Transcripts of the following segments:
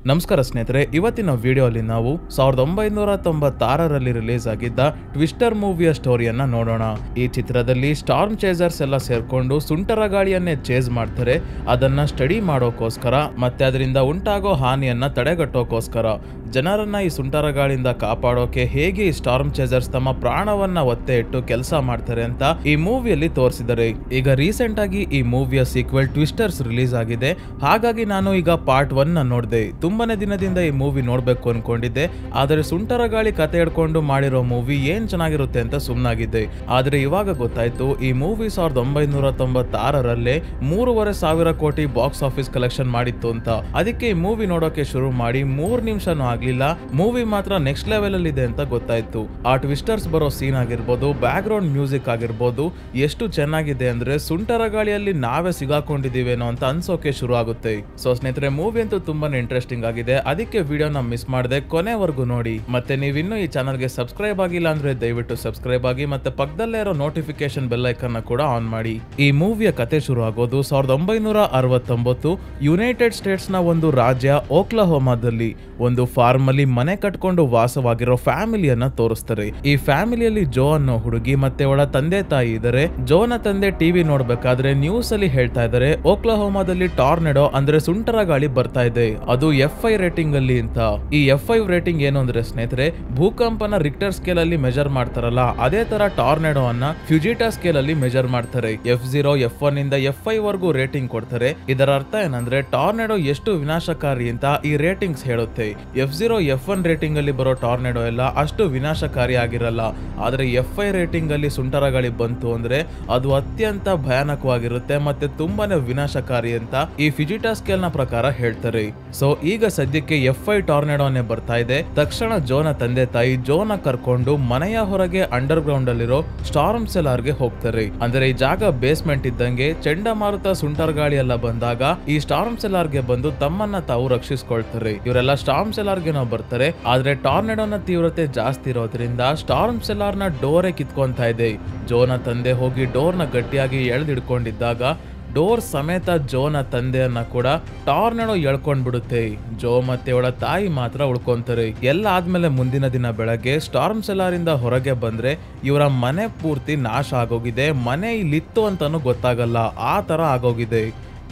ನಮಸ್ಕಾರ ಸ್ನೇಹಿತರೆ, ಇವತ್ತಿನ ವಿಡಿಯೋಲಿ ನಾವು 1996ರಲ್ಲಿ ರಿಲೀಸ್ ಆಗಿದ್ದ ಟ್ವಿಸ್ಟರ್ ಮೂವಿಯ ಸ್ಟೋರಿಯನ್ನ ನೋಡೋಣ. ಈ ಚಿತ್ರದಲ್ಲಿ ಸ್ಟಾರ್ಮ್ ಚೇಸರ್ಸ್ ಎಲ್ಲ ಸೇರ್ಕೊಂಡು ಸುಂಟರ ಗಾಳಿಯನ್ನೇ ಚೇಸ್ ಮಾಡ್ತಾರೆ. ಅದನ್ನ ಸ್ಟಡಿ ಮಾಡೋಕೋಸ್ಕರ ಮತ್ತೆ ಅದರಿಂದ ಉಂಟಾಗೋ ಹಾನಿಯನ್ನ ತಡೆಗಟ್ಟೋಕೋಸ್ಕರ ಜನರನ್ನ ಈ ಸುಂಟರ ಗಾಳಿಯಿಂದ ಕಾಪಾಡೋಕೆ ಹೇಗೆ ಈ ಸ್ಟಾರ್ಮ್ ಚೇಸರ್ಸ್ ತಮ್ಮ ಪ್ರಾಣವನ್ನ ಒತ್ತೆ ಇಟ್ಟು ಕೆಲಸ ಮಾಡ್ತಾರೆ ಅಂತ ಈ ಮೂವಿಯಲ್ಲಿ ತೋರಿಸಿದ್ದಾರೆ. ಈಗ ರೀಸೆಂಟ್ ಆಗಿ ಈ ಮೂವಿಯ ಸೀಕ್ವೆಲ್ ಟ್ವಿಸ್ಟರ್ಸ್ ರಿಲೀಸ್ ಆಗಿದೆ. ಹಾಗಾಗಿ ನಾನು ಈಗ ಪಾರ್ಟ್ 1 ನೋಡಿದೆ. ತುಂಬಾನೇ ದಿನದಿಂದ ಈ ಮೂವಿ ನೋಡ್ಬೇಕು ಅನ್ಕೊಂಡಿದ್ದೆ, ಆದರೆ ಸುಂಟರ ಗಾಳಿ ಕತೆ ಹಿಡ್ಕೊಂಡು ಮಾಡಿರೋ ಮೂವಿ ಏನ್ ಚೆನ್ನಾಗಿರುತ್ತೆ ಅಂತ ಸುಮ್ನಾಗಿದ್ದೆ. ಆದ್ರೆ ಇವಾಗ ಗೊತ್ತಾಯ್ತು, ಈ ಮೂವಿ 1996ರಲ್ಲೇ 3,500 ಕೋಟಿ ಬಾಕ್ಸ್ ಆಫೀಸ್ ಕಲೆಕ್ಷನ್ ಮಾಡಿತ್ತು ಅಂತ. ಅದಕ್ಕೆ ಈ ಮೂವಿ ನೋಡೋಕೆ ಶುರು ಮಾಡಿ 3 ನಿಮಿಷನೂ ಆಗ್ಲಿಲ್ಲ, ಮೂವಿ ಮಾತ್ರ ನೆಕ್ಸ್ಟ್ ಲೆವೆಲ್ ಅಲ್ಲಿ ಇದೆ ಅಂತ ಗೊತ್ತಾಯ್ತು. ಆ ಟ್ವಿಸ್ಟರ್ಸ್ ಬರೋ ಸೀನ್ ಆಗಿರ್ಬೋದು, ಬ್ಯಾಕ್ ಗ್ರೌಂಡ್ ಮ್ಯೂಸಿಕ್ ಆಗಿರ್ಬೋದು, ಎಷ್ಟು ಚೆನ್ನಾಗಿದೆ ಅಂದ್ರೆ ಸುಂಟರ ಗಾಳಿಯಲ್ಲಿ ನಾವೇ ಸಿಗಾಕೊಂಡಿದೀವೇನೋ ಅಂತ ಅನ್ಸೋಕೆ ಶುರು ಆಗುತ್ತೆ. ಸೊ ಸ್ನೇಹಿತರೆ, ಮೂವಿ ಅಂತೂ ತುಂಬಾನೇ ಇಂಟ್ರೆಸ್ಟಿಂಗ್ ಆಗಿದೆ. ಅದಕ್ಕೆ ವಿಡಿಯೋನ ಮಿಸ್ ಮಾಡದೆ ಕೊನೆವರೆಗೂ ನೋಡಿ. ಮತ್ತೆ ನೀವಿನ್ನೂ ಈ ಚಾನಲ್ಗೆ ಸಬ್ಸ್ಕ್ರೈಬ್ ಆಗಿಲ್ಲ ಅಂದ್ರೆ ದಯವಿಟ್ಟು ಸಬ್ಸ್ಕ್ರೈಬ್ ಆಗಿ, ಮತ್ತೆ ಪಕ್ಕದಲ್ಲೇ ಇರೋ ನೋಟಿಫಿಕೇಶನ್ ಬೆಲ್ ಐಕನ್ ಕೂಡ ಆನ್ ಮಾಡಿ. ಈ ಮೂವಿಯ ಕತೆ ಶುರು ಆಗೋದು 1969 ಯುನೈಟೆಡ್ ಸ್ಟೇಟ್ಸ್ ನ ಒಂದು ರಾಜ್ಯ ಓಕ್ಲಹೋಮಾದಲ್ಲಿ ಒಂದು ಫಾರ್ಮ್ ಅಲ್ಲಿ ಮನೆ ಕಟ್ಕೊಂಡು ವಾಸವಾಗಿರೋ ಫ್ಯಾಮಿಲಿಯನ್ನ ತೋರಿಸ್ತಾರೆ. ಈ ಫ್ಯಾಮಿಲಿಯಲ್ಲಿ ಜೋ ಅನ್ನೋ ಹುಡುಗಿ ಮತ್ತೆ ಅವಳ ತಂದೆ ತಾಯಿ ಇದ್ದಾರೆ. ಜೋನ ತಂದೆ ಟಿವಿ ನೋಡ್ಬೇಕಾದ್ರೆ ನ್ಯೂಸ್ ಅಲ್ಲಿ ಹೇಳ್ತಾ ಇದ್ದಾರೆ, ಓಕ್ಲಹೋಮಾದಲ್ಲಿ ಟಾರ್ನೆಡೋ ಅಂದ್ರೆ ಸುಂಟರ ಗಾಳಿ ಬರ್ತಾ ಇದೆ, ಅದು F5 ರೇಟಿಂಗ್ ಅಲ್ಲಿ ಅಂತ. ಈ F5 ರೇಟಿಂಗ್ ಏನು ಅಂದ್ರೆ ಸ್ನೇಹಿತರೆ, ಭೂಕಂಪನ ರಿಕ್ಟರ್ ಸ್ಕೇಲ್ ಅಲ್ಲಿ ಮೆಜರ್ ಮಾಡ್ತಾರಲ್ಲ, ಅದೇ ತರ ಟಾರ್ನೆಡೋ ಅನ್ನ ಫ್ಯೂಜಿಟಾ ಸ್ಕೇಲ್ ಅಲ್ಲಿ ಮೆಜರ್ ಮಾಡ್ತಾರೆ. F0 F1 ಇಂದ F5 ವರೆಗೂ ರೇಟಿಂಗ್ ಕೊಡ್ತಾರೆ. ಇದರ ಅರ್ಥ ಏನಂದ್ರೆ ಟಾರ್ನೆಡೋ ಎಷ್ಟು ವಿನಾಶಕಾರಿ ಅಂತ ಈ ರೇಟಿಂಗ್ಸ್ ಹೇಳುತ್ತೆ. F0 F1 ರೇಟಿಂಗ್ ಅಲ್ಲಿ ಬರೋ ಟಾರ್ನೆಡೋ ಎಲ್ಲ ಅಷ್ಟು ವಿನಾಶಕಾರಿ ಆಗಿರಲ್ಲ, ಆದ್ರೆ F5 ರೇಟಿಂಗ್ ಅಲ್ಲಿ ಸುಂಟರ ಗಾಳಿ ಬಂತು ಅಂದ್ರೆ ಅದು ಅತ್ಯಂತ ಭಯಾನಕವಾಗಿರುತ್ತೆ ಮತ್ತೆ ತುಂಬಾನೇ ವಿನಾಶಕಾರಿ ಅಂತ ಈ ಫಿಜಿಟಾ ಸ್ಕೇಲ್ ನ ಪ್ರಕಾರ ಹೇಳ್ತಾರೆ. ಸೊ ಈಗ ಸದ್ಯಕ್ಕೆ F5 ಟಾರ್ನೆಡೋನೇ ಬರ್ತಾ ಇದೆ. ತಕ್ಷಣ ಜೋನ ತಂದೆ ತಾಯಿ ಜೋನ ಕರ್ಕೊಂಡು ಮನೆಯ ಹೊರಗೆ ಅಂಡರ್ ಗ್ರೌಂಡ್ ಅಲ್ಲಿರೋ ಸ್ಟಾರ್ಮ್ ಸೆಲಾರ್ ಗೆ ಹೋಗ್ತಾರೆ. ಅಂದ್ರೆ ಈ ಜಾಗ ಬೇಸ್ಮೆಂಟ್ ಇದ್ದಂಗೆ ಚಂಡಮಾರುತ ಸುಂಟರ ಗಾಳಿ ಎಲ್ಲ ಬಂದಾಗ ಈ ಸ್ಟಾರ್ಮ್ ಸೆಲಾರ್ ಗೆ ಬಂದು ತಮ್ಮನ್ನ ತಾವು ರಕ್ಷಿಸ್ಕೊಳ್ತಾರೆ. ಇವರೆಲ್ಲ ಸ್ಟಾರ್ಮ್ ಸೆಲಾರ್ ಗೆ ನಾವು ಬರ್ತಾರೆ. ಆದ್ರೆ ಟಾರ್ನೆಡೋನ ತೀವ್ರತೆ ಜಾಸ್ತಿ ಇರೋದ್ರಿಂದ ಸ್ಟಾರ್ಮ್ ಸೆಲಾರ್ ನ ಡೋರೇ ಕಿತ್ಕೊಂತಾ ಇದೆ. ಜೋನ ತಂದೆ ಹೋಗಿ ಡೋರ್ ನ ಗಟ್ಟಿಯಾಗಿ ಎಳೆದಿಡ್ಕೊಂಡಿದ್ದಾಗ ಡೋರ್ ಸಮೇತ ಜೋನ ತಂದೆಯನ್ನ ಕೂಡ ಟಾರ್ನೆಡೋ ಎಳ್ಕೊಂಡ್ ಬಿಡುತ್ತೆ. ಜೋ ಮತ್ತೆ ಅವಳ ತಾಯಿ ಮಾತ್ರ ಉಳ್ಕೊಂತಾರೆ. ಎಲ್ಲ ಆದ್ಮೇಲೆ ಮುಂದಿನ ದಿನ ಬೆಳಗ್ಗೆ ಸ್ಟಾರ್ಮ್ ಸೆಲಾರ್ ಇಂದ ಹೊರಗೆ ಬಂದ್ರೆ ಇವರ ಮನೆ ಪೂರ್ತಿ ನಾಶ ಆಗೋಗಿದೆ. ಮನೆ ಇಲ್ಲಿತ್ತು ಅಂತಾನು ಗೊತ್ತಾಗಲ್ಲ, ಆ ತರ ಆಗೋಗಿದೆ.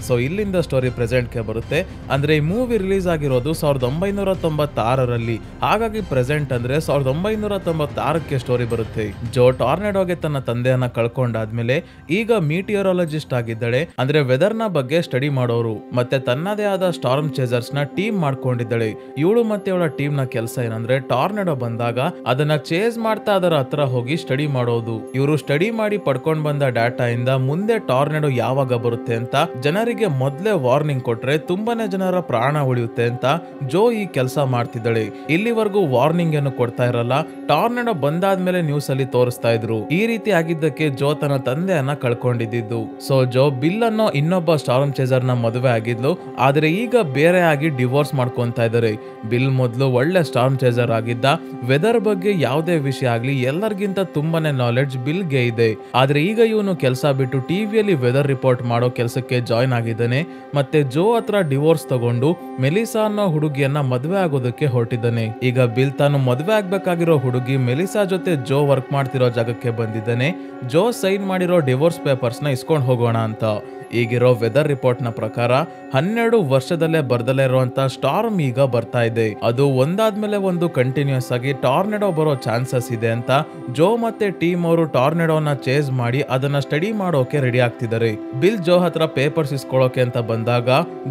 ಸೊ ಇಲ್ಲಿಂದ ಸ್ಟೋರಿ ಪ್ರೆಸೆಂಟ್ ಗೆ ಬರುತ್ತೆ. ಅಂದ್ರೆ ಈ ಮೂವಿ ರಿಲೀಸ್ ಆಗಿರೋದು 1996ರಲ್ಲಿ, ಹಾಗಾಗಿ ಪ್ರೆಸೆಂಟ್ ಅಂದ್ರೆ 1996ಕ್ಕೆ ಸ್ಟೋರಿ ಬರುತ್ತೆ. ಜೋ ಟಾರ್ನೆಡೋಗೆ ತನ್ನ ತಂದೆಯನ್ನ ಕಳ್ಕೊಂಡಾದ್ಮೇಲೆ ಈಗ ಮೀಟಿಯರಾಲಜಿಸ್ಟ್ ಆಗಿದ್ದಾಳೆ. ಅಂದ್ರೆ ವೆದರ್ ನ ಬಗ್ಗೆ ಸ್ಟಡಿ ಮಾಡೋರು, ಮತ್ತೆ ತನ್ನದೇ ಆದ ಸ್ಟಾರ್ಮ್ ಚೇಸರ್ಸ್ ನ ಟೀಮ್ ಮಾಡ್ಕೊಂಡಿದ್ದಾಳೆ. ಇವಳು ಮತ್ತೆ ಅವಳ ಟೀಮ್ ನ ಕೆಲಸ ಏನಂದ್ರೆ ಟಾರ್ನೆಡೋ ಬಂದಾಗ ಅದನ್ನ ಚೇಸ್ ಮಾಡ್ತಾ ಅದರ ಹತ್ರ ಹೋಗಿ ಸ್ಟಡಿ ಮಾಡೋದು. ಇವರು ಸ್ಟಡಿ ಮಾಡಿ ಪಡ್ಕೊಂಡ್ ಬಂದ ಡಾಟಾ ಇಂದ ಮುಂದೆ ಟಾರ್ನೆಡೋ ಯಾವಾಗ ಬರುತ್ತೆ ಅಂತ ಜನರಿಗೆ ಮೊದಲೇ ವಾರ್ನಿಂಗ್ ಕೊಟ್ರೆ ತುಂಬಾನೇ ಜನರ ಪ್ರಾಣ ಉಳಿಯುತ್ತೆ ಅಂತ ಜೋ ಈ ಕೆಲಸ ಮಾಡ್ತಿದ್ದಾಳೆ. ಇಲ್ಲಿವರೆಗೂ ವಾರ್ನಿಂಗ್ ಏನು ಕೊಡ್ತಾ ಇರಲ್ಲ, ಟಾರ್ನೆಡೋ ಬಂದಾದ್ಮೇಲೆ ನ್ಯೂಸ್ ಅಲ್ಲಿ ತೋರಿಸ್ತಾ ಇದ್ರು. ಈ ರೀತಿ ಆಗಿದ್ದಕ್ಕೆ ಜೋ ತನ್ನ ತಂದೆಯನ್ನ ಕಳ್ಕೊಂಡಿದ್ದು. ಸೊ ಜೋ ಬಿಲ್ ಅನ್ನೋ ಇನ್ನೊಬ್ಬ ಸ್ಟಾರ್ಮ್ ಚೇಸರ್ ನ ಮದುವೆ ಆಗಿದ್ಲು, ಆದ್ರೆ ಈಗ ಬೇರೆ ಆಗಿ ಡಿವೋರ್ಸ್ ಮಾಡ್ಕೊಂತಾ ಇದ್ದಾರೆ. ಬಿಲ್ ಮೊದಲು ಒಳ್ಳೆ ಸ್ಟಾರ್ಮ್ ಚೇಸರ್ ಆಗಿದ್ದ. ವೆದರ್ ಬಗ್ಗೆ ಯಾವುದೇ ವಿಷಯ ಆಗ್ಲಿ ಎಲ್ಲರಿಗಿಂತ ತುಂಬಾನೇ ನಾಲೆಡ್ಜ್ ಬಿಲ್ ಗೆ ಇದೆ. ಆದ್ರೆ ಈಗ ಇವನು ಕೆಲಸ ಬಿಟ್ಟು ಟಿವಿಯಲ್ಲಿ ವೆದರ್ ರಿಪೋರ್ಟ್ ಮಾಡೋ ಕೆಲಸಕ್ಕೆ ಜಾಯ್ನ್ ಆಗಿದ್ದಾನೆ. ಮತ್ತೆ ಜೋ ಹತ್ರ ಡಿವೋರ್ಸ್ ತಗೊಂಡು ಮೆಲಿಸಾ ಅನ್ನೋ ಹುಡುಗಿಯನ್ನ ಮದುವೆ ಆಗೋದಕ್ಕೆ ಹೊರಟಿದ್ದಾನೆ. ಈಗ ಬಿಲ್ ತಾನು ಮದುವೆ ಆಗ್ಬೇಕಾಗಿರೋ ಹುಡುಗಿ ಮೆಲಿಸಾ ಜೊತೆ ಜೋ ವರ್ಕ್ ಮಾಡ್ತಿರೋ ಜಾಗಕ್ಕೆ ಬಂದಿದ್ದಾನೆ. ಜೋ ಸೈನ್ ಮಾಡಿರೋ ಡಿವೋರ್ಸ್ ಪೇಪರ್ಸ್ ನ ಇಸ್ಕೊಂಡು ಹೋಗೋಣ ಅಂತ. ಈಗಿರೋ ವೆದರ್ ರಿಪೋರ್ಟ್ ನ ಪ್ರಕಾರ 12 ವರ್ಷದಲ್ಲೇ ಬರ್ದಲೇ ಇರುವಂತ ಸ್ಟಾರ್ಮ್ ಈಗ ಬರ್ತಾ ಇದೆ. ಅದು ಒಂದಾದ್ಮೇಲೆ ಒಂದು ಕಂಟಿನ್ಯೂಸ್ ಆಗಿ ಟಾರ್ನೆಡೋ ಬರೋ ಚಾನ್ಸಸ್ ಇದೆ ಅಂತ ಜೋ ಮತ್ತೆ ಟೀಮ್ ಅವರು ಟಾರ್ನೆಡೋನ ಚೇಸ್ ಮಾಡಿ ಅದನ್ನ ಸ್ಟಡಿ ಮಾಡೋಕೆ ರೆಡಿ ಆಗ್ತಿದ್ದಾರೆ. ಬಿಲ್ ಜೋ ಹತ್ರ ಪೇಪರ್ಸ್ ಇಸ್ಕೊಳ್ಳೋಕೆ ಅಂತ ಬಂದಾಗ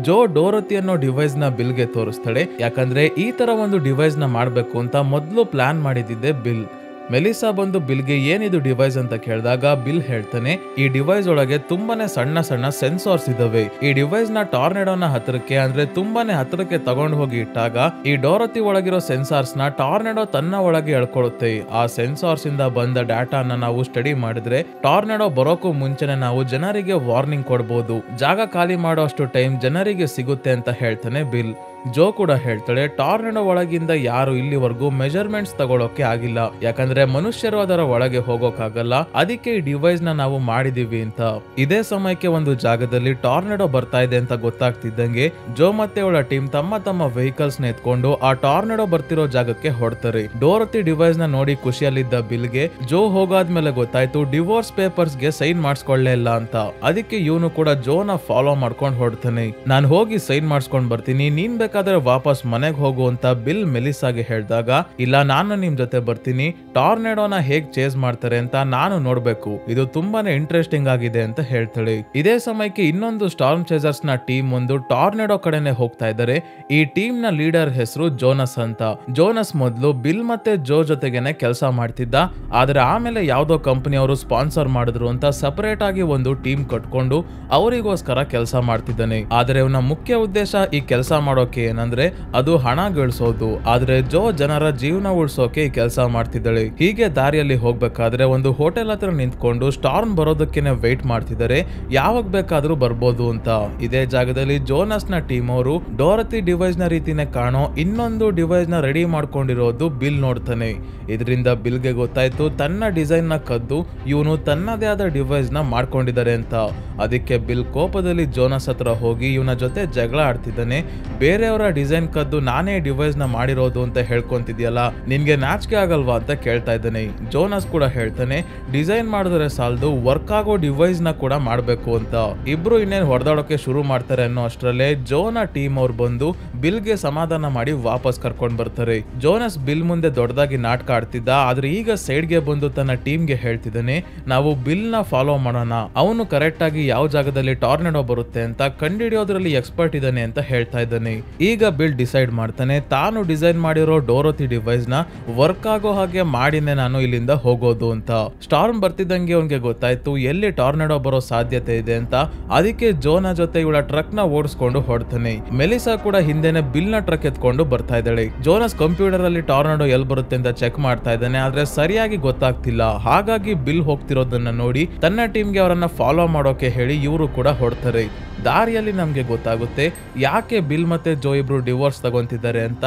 ಜೋ ಡೋರತಿ ಅನ್ನೋ ಡಿವೈಸ್ ನ ಬಿಲ್ ಗೆ ತೋರಿಸ್ತಾಳೆ. ಯಾಕಂದ್ರೆ ಈ ತರ ಒಂದು ಡಿವೈಸ್ ನ ಮಾಡ್ಬೇಕು ಅಂತ ಮೊದಲು ಪ್ಲಾನ್ ಮಾಡಿದ್ದೆ ಬಿಲ್. ಮೆಲಿಸಾ ಬಂದು ಬಿಲ್ಗೆ ಏನಿದು ಡಿವೈಸ್ ಅಂತ ಕೇಳಿದಾಗ ಬಿಲ್ ಹೇಳ್ತಾನೆ, ಈ ಡಿವೈಸ್ ಒಳಗೆ ತುಂಬಾನೇ ಸಣ್ಣ ಸಣ್ಣ ಸೆನ್ಸಾರ್ಸ್ ಇದಾವೆ. ಈ ಡಿವೈಸ್ ನ ಟಾರ್ನೆಡೋನ ಹತ್ರಕ್ಕೆ ಅಂದ್ರೆ ತುಂಬಾನೇ ಹತ್ರಕ್ಕೆ ತಗೊಂಡು ಹೋಗಿ ಇಟ್ಟಾಗ ಈ ಡೋರತಿ ಒಳಗಿರೋ ಸೆನ್ಸಾರ್ಸ್ ನ ಟಾರ್ನೆಡೋ ತನ್ನ ಒಳಗೆ ಎಳ್ಕೊಳ್ಳುತ್ತೆ. ಆ ಸೆನ್ಸಾರ್ಸ್ ಇಂದ ಬಂದ ಡಾಟಾನ ನಾವು ಸ್ಟಡಿ ಮಾಡಿದ್ರೆ ಟಾರ್ನೆಡೋ ಬರೋಕ್ಕೂ ಮುಂಚೆನೆ ನಾವು ಜನರಿಗೆ ವಾರ್ನಿಂಗ್ ಕೊಡಬಹುದು. ಜಾಗ ಖಾಲಿ ಮಾಡೋ ಅಷ್ಟು ಟೈಮ್ ಜನರಿಗೆ ಸಿಗುತ್ತೆ ಅಂತ ಹೇಳ್ತಾನೆ ಬಿಲ್. ಜೋ ಕೂಡ ಹೇಳ್ತಾಳೆ ಟಾರ್ನೆಡೋ ಒಳಗಿಂದ ಯಾರು ಇಲ್ಲಿವರೆಗೂ ಮೆಜರ್ಮೆಂಟ್ಸ್ ತಗೊಳಕ್ಕೆ ಆಗಿಲ್ಲ, ಯಾಕಂದ್ರೆ ಮನುಷ್ಯರು ಅದರ ಒಳಗೆ ಹೋಗೋಕಾಗಲ್ಲ, ಅದಕ್ಕೆ ಈ ಡಿವೈಸ್ ನ ನಾವು ಮಾಡಿದೀವಿ ಅಂತ. ಇದೇ ಸಮಯಕ್ಕೆ ಒಂದು ಜಾಗದಲ್ಲಿ ಟಾರ್ನೆಡೋ ಬರ್ತಾ ಇದೆ ಅಂತ ಗೊತ್ತಾಗ್ತಿದ್ದಂಗೆ ಜೋ ಮತ್ತೆ ಅವಳ ಟೀಮ್ ತಮ್ಮ ತಮ್ಮ ವೆಹಿಕಲ್ಸ್ ನ ಎತ್ಕೊಂಡು ಆ ಟಾರ್ನೆಡೋ ಬರ್ತಿರೋ ಜಾಗಕ್ಕೆ ಹೊಡ್ತಾರೆ. ಡೋರತಿ ಡಿವೈಸ್ ನ ನೋಡಿ ಖುಷಿಯಲ್ಲಿದ್ದ ಬಿಲ್ಗೆ ಜೋ ಹೋಗಾದ್ಮೇಲೆ ಗೊತ್ತಾಯ್ತು ಡಿವೋರ್ಸ್ ಪೇಪರ್ಸ್ ಗೆ ಸೈನ್ ಮಾಡಿಸ್ಕೊಳ್ಳೇ ಇಲ್ಲ ಅಂತ. ಅದಕ್ಕೆ ಇವನು ಕೂಡ ಜೋನ ಫಾಲೋ ಮಾಡ್ಕೊಂಡು ಹೊಡ್ತಾನೆ. ನಾನು ಹೋಗಿ ಸೈನ್ ಮಾಡಿಸ್ಕೊಂಡ್ ಬರ್ತೀನಿ, ನೀನ್ ಬೇಕಾದ್ರೆ ವಾಪಸ್ ಮನೆಗೆ ಹೋಗು ಅಂತ ಬಿಲ್ ಮೆಲಿಸಾಗೆ ಹೇಳಿದಾಗ, ಇಲ್ಲ ನಾನು ನಿಮ್ ಜೊತೆ ಬರ್ತೀನಿ, ಟಾರ್ನೆಡೋನ ಹೇಗ್ ಚೇಸ್ ಮಾಡ್ತಾರೆ ಅಂತ ನಾನು ನೋಡ್ಬೇಕು, ಇದು ತುಂಬಾನೇ ಇಂಟ್ರೆಸ್ಟಿಂಗ್ ಆಗಿದೆ ಅಂತ ಹೇಳ್ತಾಳೆ. ಇದೇ ಸಮಯಕ್ಕೆ ಇನ್ನೊಂದು ಸ್ಟಾರ್ಮ್ ಚೇಸರ್ಸ್ ನ ಟೀಮ್ ಒಂದು ಟಾರ್ನೆಡೋ ಕಡೆನೆ ಹೋಗ್ತಾ ಇದ್ದಾರೆ. ಈ ಟೀಮ್ ನ ಲೀಡರ್ ಹೆಸರು ಜೋನಸ್ ಅಂತ. ಜೋನಸ್ ಮೊದಲು ಬಿಲ್ ಮತ್ತೆ ಜೋ ಜೊತೆಗೇನೆ ಕೆಲಸ ಮಾಡ್ತಿದ್ದ, ಆದ್ರೆ ಆಮೇಲೆ ಯಾವ್ದೋ ಕಂಪನಿ ಅವರು ಸ್ಪಾನ್ಸರ್ ಮಾಡಿದ್ರು ಅಂತ ಸಪರೇಟ್ ಆಗಿ ಒಂದು ಟೀಮ್ ಕಟ್ಕೊಂಡು ಅವರಿಗೋಸ್ಕರ ಕೆಲಸ ಮಾಡ್ತಿದ್ದಾನೆ. ಆದ್ರೆ ಇವನ ಮುಖ್ಯ ಉದ್ದೇಶ ಈ ಕೆಲಸ ಮಾಡೋಕೆ ಏನಂದ್ರೆ ಅದು ಹಣ ಗಳಿಸೋದು, ಆದ್ರೆ ಜೋ ಜನರ ಜೀವನ ಉಳಿಸೋಕೆ ಈ ಕೆಲಸ ಮಾಡ್ತಿದ್ದಾಳೆ. ಹೀಗೆ ದಾರಿಯಲ್ಲಿ ಹೋಗ್ಬೇಕಾದ್ರೆ ಒಂದು ಹೋಟೆಲ್ ಹತ್ರ ನಿಂತ್ಕೊಂಡು ಸ್ಟಾರ್ಮ್ ಬರೋದಕ್ಕೇನೆ ವೇಟ್ ಮಾಡ್ತಿದ್ದಾರೆ, ಯಾವಾಗ ಬೇಕಾದ್ರೂ ಬರ್ಬೋದು ಅಂತ. ಇದೇ ಜಾಗದಲ್ಲಿ ಜೋನಸ್ ನ ಟೀಮ್ ಅವರು ಡೋರತಿ ಡಿವೈಸ್ ನ ರೀತಿನೇ ಕಾಣೋ ಇನ್ನೊಂದು ಡಿವೈಸ್ ನ ರೆಡಿ ಮಾಡ್ಕೊಂಡಿರೋದು ಬಿಲ್ ನೋಡ್ತಾನೆ. ಇದರಿಂದ ಬಿಲ್ಗೆ ಗೊತ್ತಾಯ್ತು ತನ್ನ ಡಿಸೈನ್ ನ ಕದ್ದು ಇವನು ತನ್ನದೇ ಆದ ಡಿವೈಸ್ ನ ಮಾಡ್ಕೊಂಡಿದ್ದಾರೆ ಅಂತ. ಅದಕ್ಕೆ ಬಿಲ್ ಕೋಪದಲ್ಲಿ ಜೋನಸ್ ಹತ್ರ ಹೋಗಿ ಇವನ ಜೊತೆ ಜಗಳ ಆಡ್ತಿದ್ದಾನೆ. ಬೇರೆಯವರ ಡಿಸೈನ್ ಕದ್ದು ನಾನೇ ಡಿವೈಸ್ ನ ಮಾಡಿರೋದು ಅಂತ ಹೇಳ್ಕೊಂತಿದ್ಯಲ್ಲ, ನಿನ್ಗೆ ನಾಚಿಕೆ ಆಗಲ್ವಾ ಅಂತ ಕೇಳ್ತಾ ಇದ್ದಾನೆ. ಜೋನಸ್ ಕೂಡ ಹೇಳ್ತಾನೆ ಡಿಸೈನ್ ಮಾಡಿದ್ರೆ ಸಾಲದು, ವರ್ಕ್ ಆಗೋ ಡಿವೈಸ್ ನ ಕೂಡ ಮಾಡ್ಬೇಕು ಅಂತ. ಇಬ್ರು ಇನ್ನೇನು ಹೊಡೆದಾಡೋಕೆ ಶುರು ಮಾಡ್ತಾರೆ ಅನ್ನೋ ಅಷ್ಟರಲ್ಲೇ ಜೋನ ಟೀಮ್ ಅವ್ರು ಬಂದು ಬಿಲ್ಗೆ ಸಮಾಧಾನ ಮಾಡಿ ವಾಪಸ್ ಕರ್ಕೊಂಡ್ ಬರ್ತಾರೆ. ಜೋನಸ್ ಬಿಲ್ ಮುಂದೆ ದೊಡ್ಡದಾಗಿ ನಾಟಕ ಆಡ್ತಿದ್ದ, ಆದ್ರೆ ಈಗ ಸೈಡ್ಗೆ ಬಂದು ತನ್ನ ಟೀಮ್ಗೆ ಹೇಳ್ತಿದ್ದಾನೆ, ನಾವು ಬಿಲ್ ನ ಫಾಲೋ ಮಾಡೋಣ, ಅವನು ಕರೆಕ್ಟ್ ಆಗಿ ಯಾವ ಜಾಗದಲ್ಲಿ ಟಾರ್ನೆಡೋ ಬರುತ್ತೆ ಅಂತ ಕಂಡುಹಿಡಿಯೋದ್ರಲ್ಲಿ ಎಕ್ಸ್ಪರ್ಟ್ ಇದ್ದಾನೆ ಅಂತ ಹೇಳ್ತಾ ಇದ್ದಾನೆ. ಈಗ ಬಿಲ್ ಡಿಸೈಡ್ ಮಾಡ್ತಾನೆ ತಾನು ಡಿಸೈನ್ ಮಾಡಿರೋ ಡೋರತಿ ಡಿವೈಸ್ ನ ವರ್ಕ್ ಆಗೋ ಹಾಗೆ ಮಾಡಿನೇ ನಾನು ಇಲ್ಲಿಂದ ಹೋಗೋದು ಅಂತ. ಸ್ಟಾರ್ಮ್ ಬರ್ತಿದ್ದಂಗೆ ಅವನ್ಗೆ ಗೊತ್ತಾಯ್ತು ಎಲ್ಲಿ ಟಾರ್ನೆಡೋ ಬರೋ ಸಾಧ್ಯತೆ ಇದೆ ಅಂತ. ಅದಕ್ಕೆ ಜೋನ ಜೊತೆ ಇವಳ ಟ್ರಕ್ ನ ಓಡಿಸ್ಕೊಂಡು ಹೊಡ್ತಾನೆ. ಮೆಲಿಸಾ ಕೂಡ ಹಿಂದೆನೆ ಬಿಲ್ ನ ಟ್ರಕ್ ಎತ್ಕೊಂಡು ಬರ್ತಾ ಇದ್ದಾಳೆ. ಜೋನಸ್ ಕಂಪ್ಯೂಟರ್ ಅಲ್ಲಿ ಟಾರ್ನೆಡೋ ಎಲ್ಲಿ ಬರುತ್ತೆ ಅಂತ ಚೆಕ್ ಮಾಡ್ತಾ ಇದ್ದಾನೆ, ಆದ್ರೆ ಸರಿಯಾಗಿ ಗೊತ್ತಾಗ್ತಿಲ್ಲ. ಹಾಗಾಗಿ ಬಿಲ್ ಹೋಗ್ತಿರೋದನ್ನ ನೋಡಿ ತನ್ನ ಟೀಮ್ಗೆ ಅವರನ್ನ ಫಾಲೋ ಮಾಡೋಕೆ ಹೇಳಿ ಇವರು ಕೂಡ ಹೊಡ್ತಾರೆ. ದಾರಿಯಲ್ಲಿ ನಮ್ಗೆ ಗೊತ್ತಾಗುತ್ತೆ ಯಾಕೆ ಬಿಲ್ ಮತ್ತೆ ಜೋ ಇಬ್ರು ಡಿವೋರ್ಸ್ ತಗೊಂತಿದ್ದಾರೆ ಅಂತ.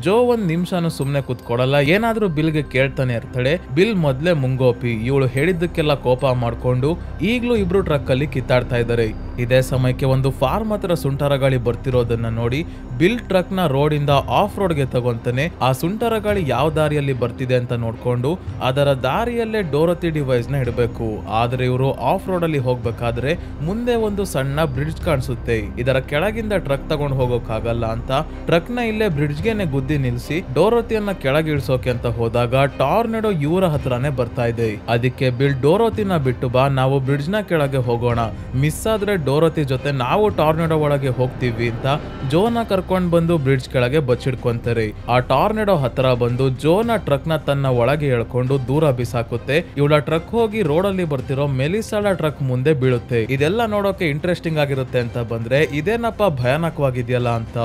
ಜೋ ಒಂದ್ ನಿಮಿಷನೂ ಸುಮ್ನೆ ಕೂತ್ಕೊಡಲ್ಲ, ಏನಾದ್ರೂ ಬಿಲ್ಗೆ ಕೇಳ್ತಾನೆ ಇರ್ತಾಳೆ. ಬಿಲ್ ಮೊದ್ಲೇ ಮುಂಗೋಪಿ, ಇವಳು ಹೇಳಿದ್ದಕ್ಕೆಲ್ಲ ಕೋಪ ಮಾಡ್ಕೊಂಡು ಈಗ್ಲೂ ಇಬ್ರು ಟ್ರಕ್ ಅಲ್ಲಿ ಕಿತ್ತಾಡ್ತಾ ಇದ್ದಾರೆ. ಇದೇ ಸಮಯಕ್ಕೆ ಒಂದು ಫಾರ್ಮ್ ಹತ್ರ ಸುಂಟರ ಗಾಳಿ ಬರ್ತಿರೋದನ್ನ ನೋಡಿ ಬಿಲ್ ಟ್ರಕ್ ನ ರೋಡ್ ಇಂದ ಆಫ್ ರೋಡ್ ಗೆ ತಗೊಂತಾನೆ. ಆ ಸುಂಟರ ಗಾಳಿ ಯಾವ ದಾರಿಯಲ್ಲಿ ಬರ್ತಿದೆ ಅಂತ ನೋಡ್ಕೊಂಡು ಅದರ ದಾರಿಯಲ್ಲೇ ಡೋರತಿ ಡಿವೈಸ್ ನ ಇಡಬೇಕು. ಆದ್ರೆ ಇವರು ಆಫ್ ರೋಡ್ ಅಲ್ಲಿ ಹೋಗ್ಬೇಕಾದ್ರೆ ಮುಂದೆ ಒಂದು ಸಣ್ಣ ಬ್ರಿಡ್ಜ್ ಕಾಣಿಸುತ್ತೆ. ಇದರ ಕೆಳಗಿಂದ ಟ್ರಕ್ ತಗೊಂಡು ಹೋಗೋಕಾಗಲ್ಲ ಅಂತ ಟ್ರಕ್ ನ ಇಲ್ಲೇ ಬ್ರಿಡ್ಜ್ ಗೆನೆ ಗುದ್ದಿ ನಿಲ್ಸಿ ಡೋರತಿಯನ್ನ ಕೆಳಗೆ ಇಳಿಸೋಕೆ ಅಂತ ಹೋದಾಗ ಟಾರ್ನೆಡೋ ಇವರ ಹತ್ರನೇ ಬರ್ತಾ ಇದೆ. ಅದಕ್ಕೆ ಬಿಲ್ ಡೋರತಿನ ಬಿಟ್ಟು ಬಾ, ನಾವು ಬ್ರಿಡ್ಜ್ ನ ಕೆಳಗೆ ಹೋಗೋಣ, ಮಿಸ್ ಆದ್ರೆ ಡೋರತಿ ಜೊತೆ ನಾವು ಟಾರ್ನೆಡೋ ಒಳಗೆ ಹೋಗ್ತೀವಿ ಅಂತ ಜೋನ ಕರ್ಕೊಂಡ್ ಬಂದು ಬ್ರಿಡ್ಜ್ ಕೆಳಗೆ ಬಚ್ಚಿಡ್ಕೊಂತಾರೆ. ಆ ಟಾರ್ನೆಡೋ ಹತ್ರ ಬಂದು ಜೋನ ಟ್ರಕ್ ನ ತನ್ನ ಒಳಗೆ ಎಳ್ಕೊಂಡು ದೂರ ಬಿಸಾಕುತ್ತೆ. ಇವಳ ಟ್ರಕ್ ಹೋಗಿ ರೋಡ್ ಅಲ್ಲಿ ಬರ್ತಿರೋ ಮೆಲಿಸಾಳ ಟ್ರಕ್ ಮುಂದೆ ಬೀಳುತ್ತೆ. ಇದೆಲ್ಲ ನೋಡೋಕೆ ಇಂಟ್ರೆಸ್ಟಿಂಗ್ ಆಗಿರುತ್ತೆ ಅಂತ ಬಂದ್ರೆ ಇದೇನಪ್ಪ ಭಯಾನಕವಾಗಿದೆಯಲ್ಲ ಅಂತ.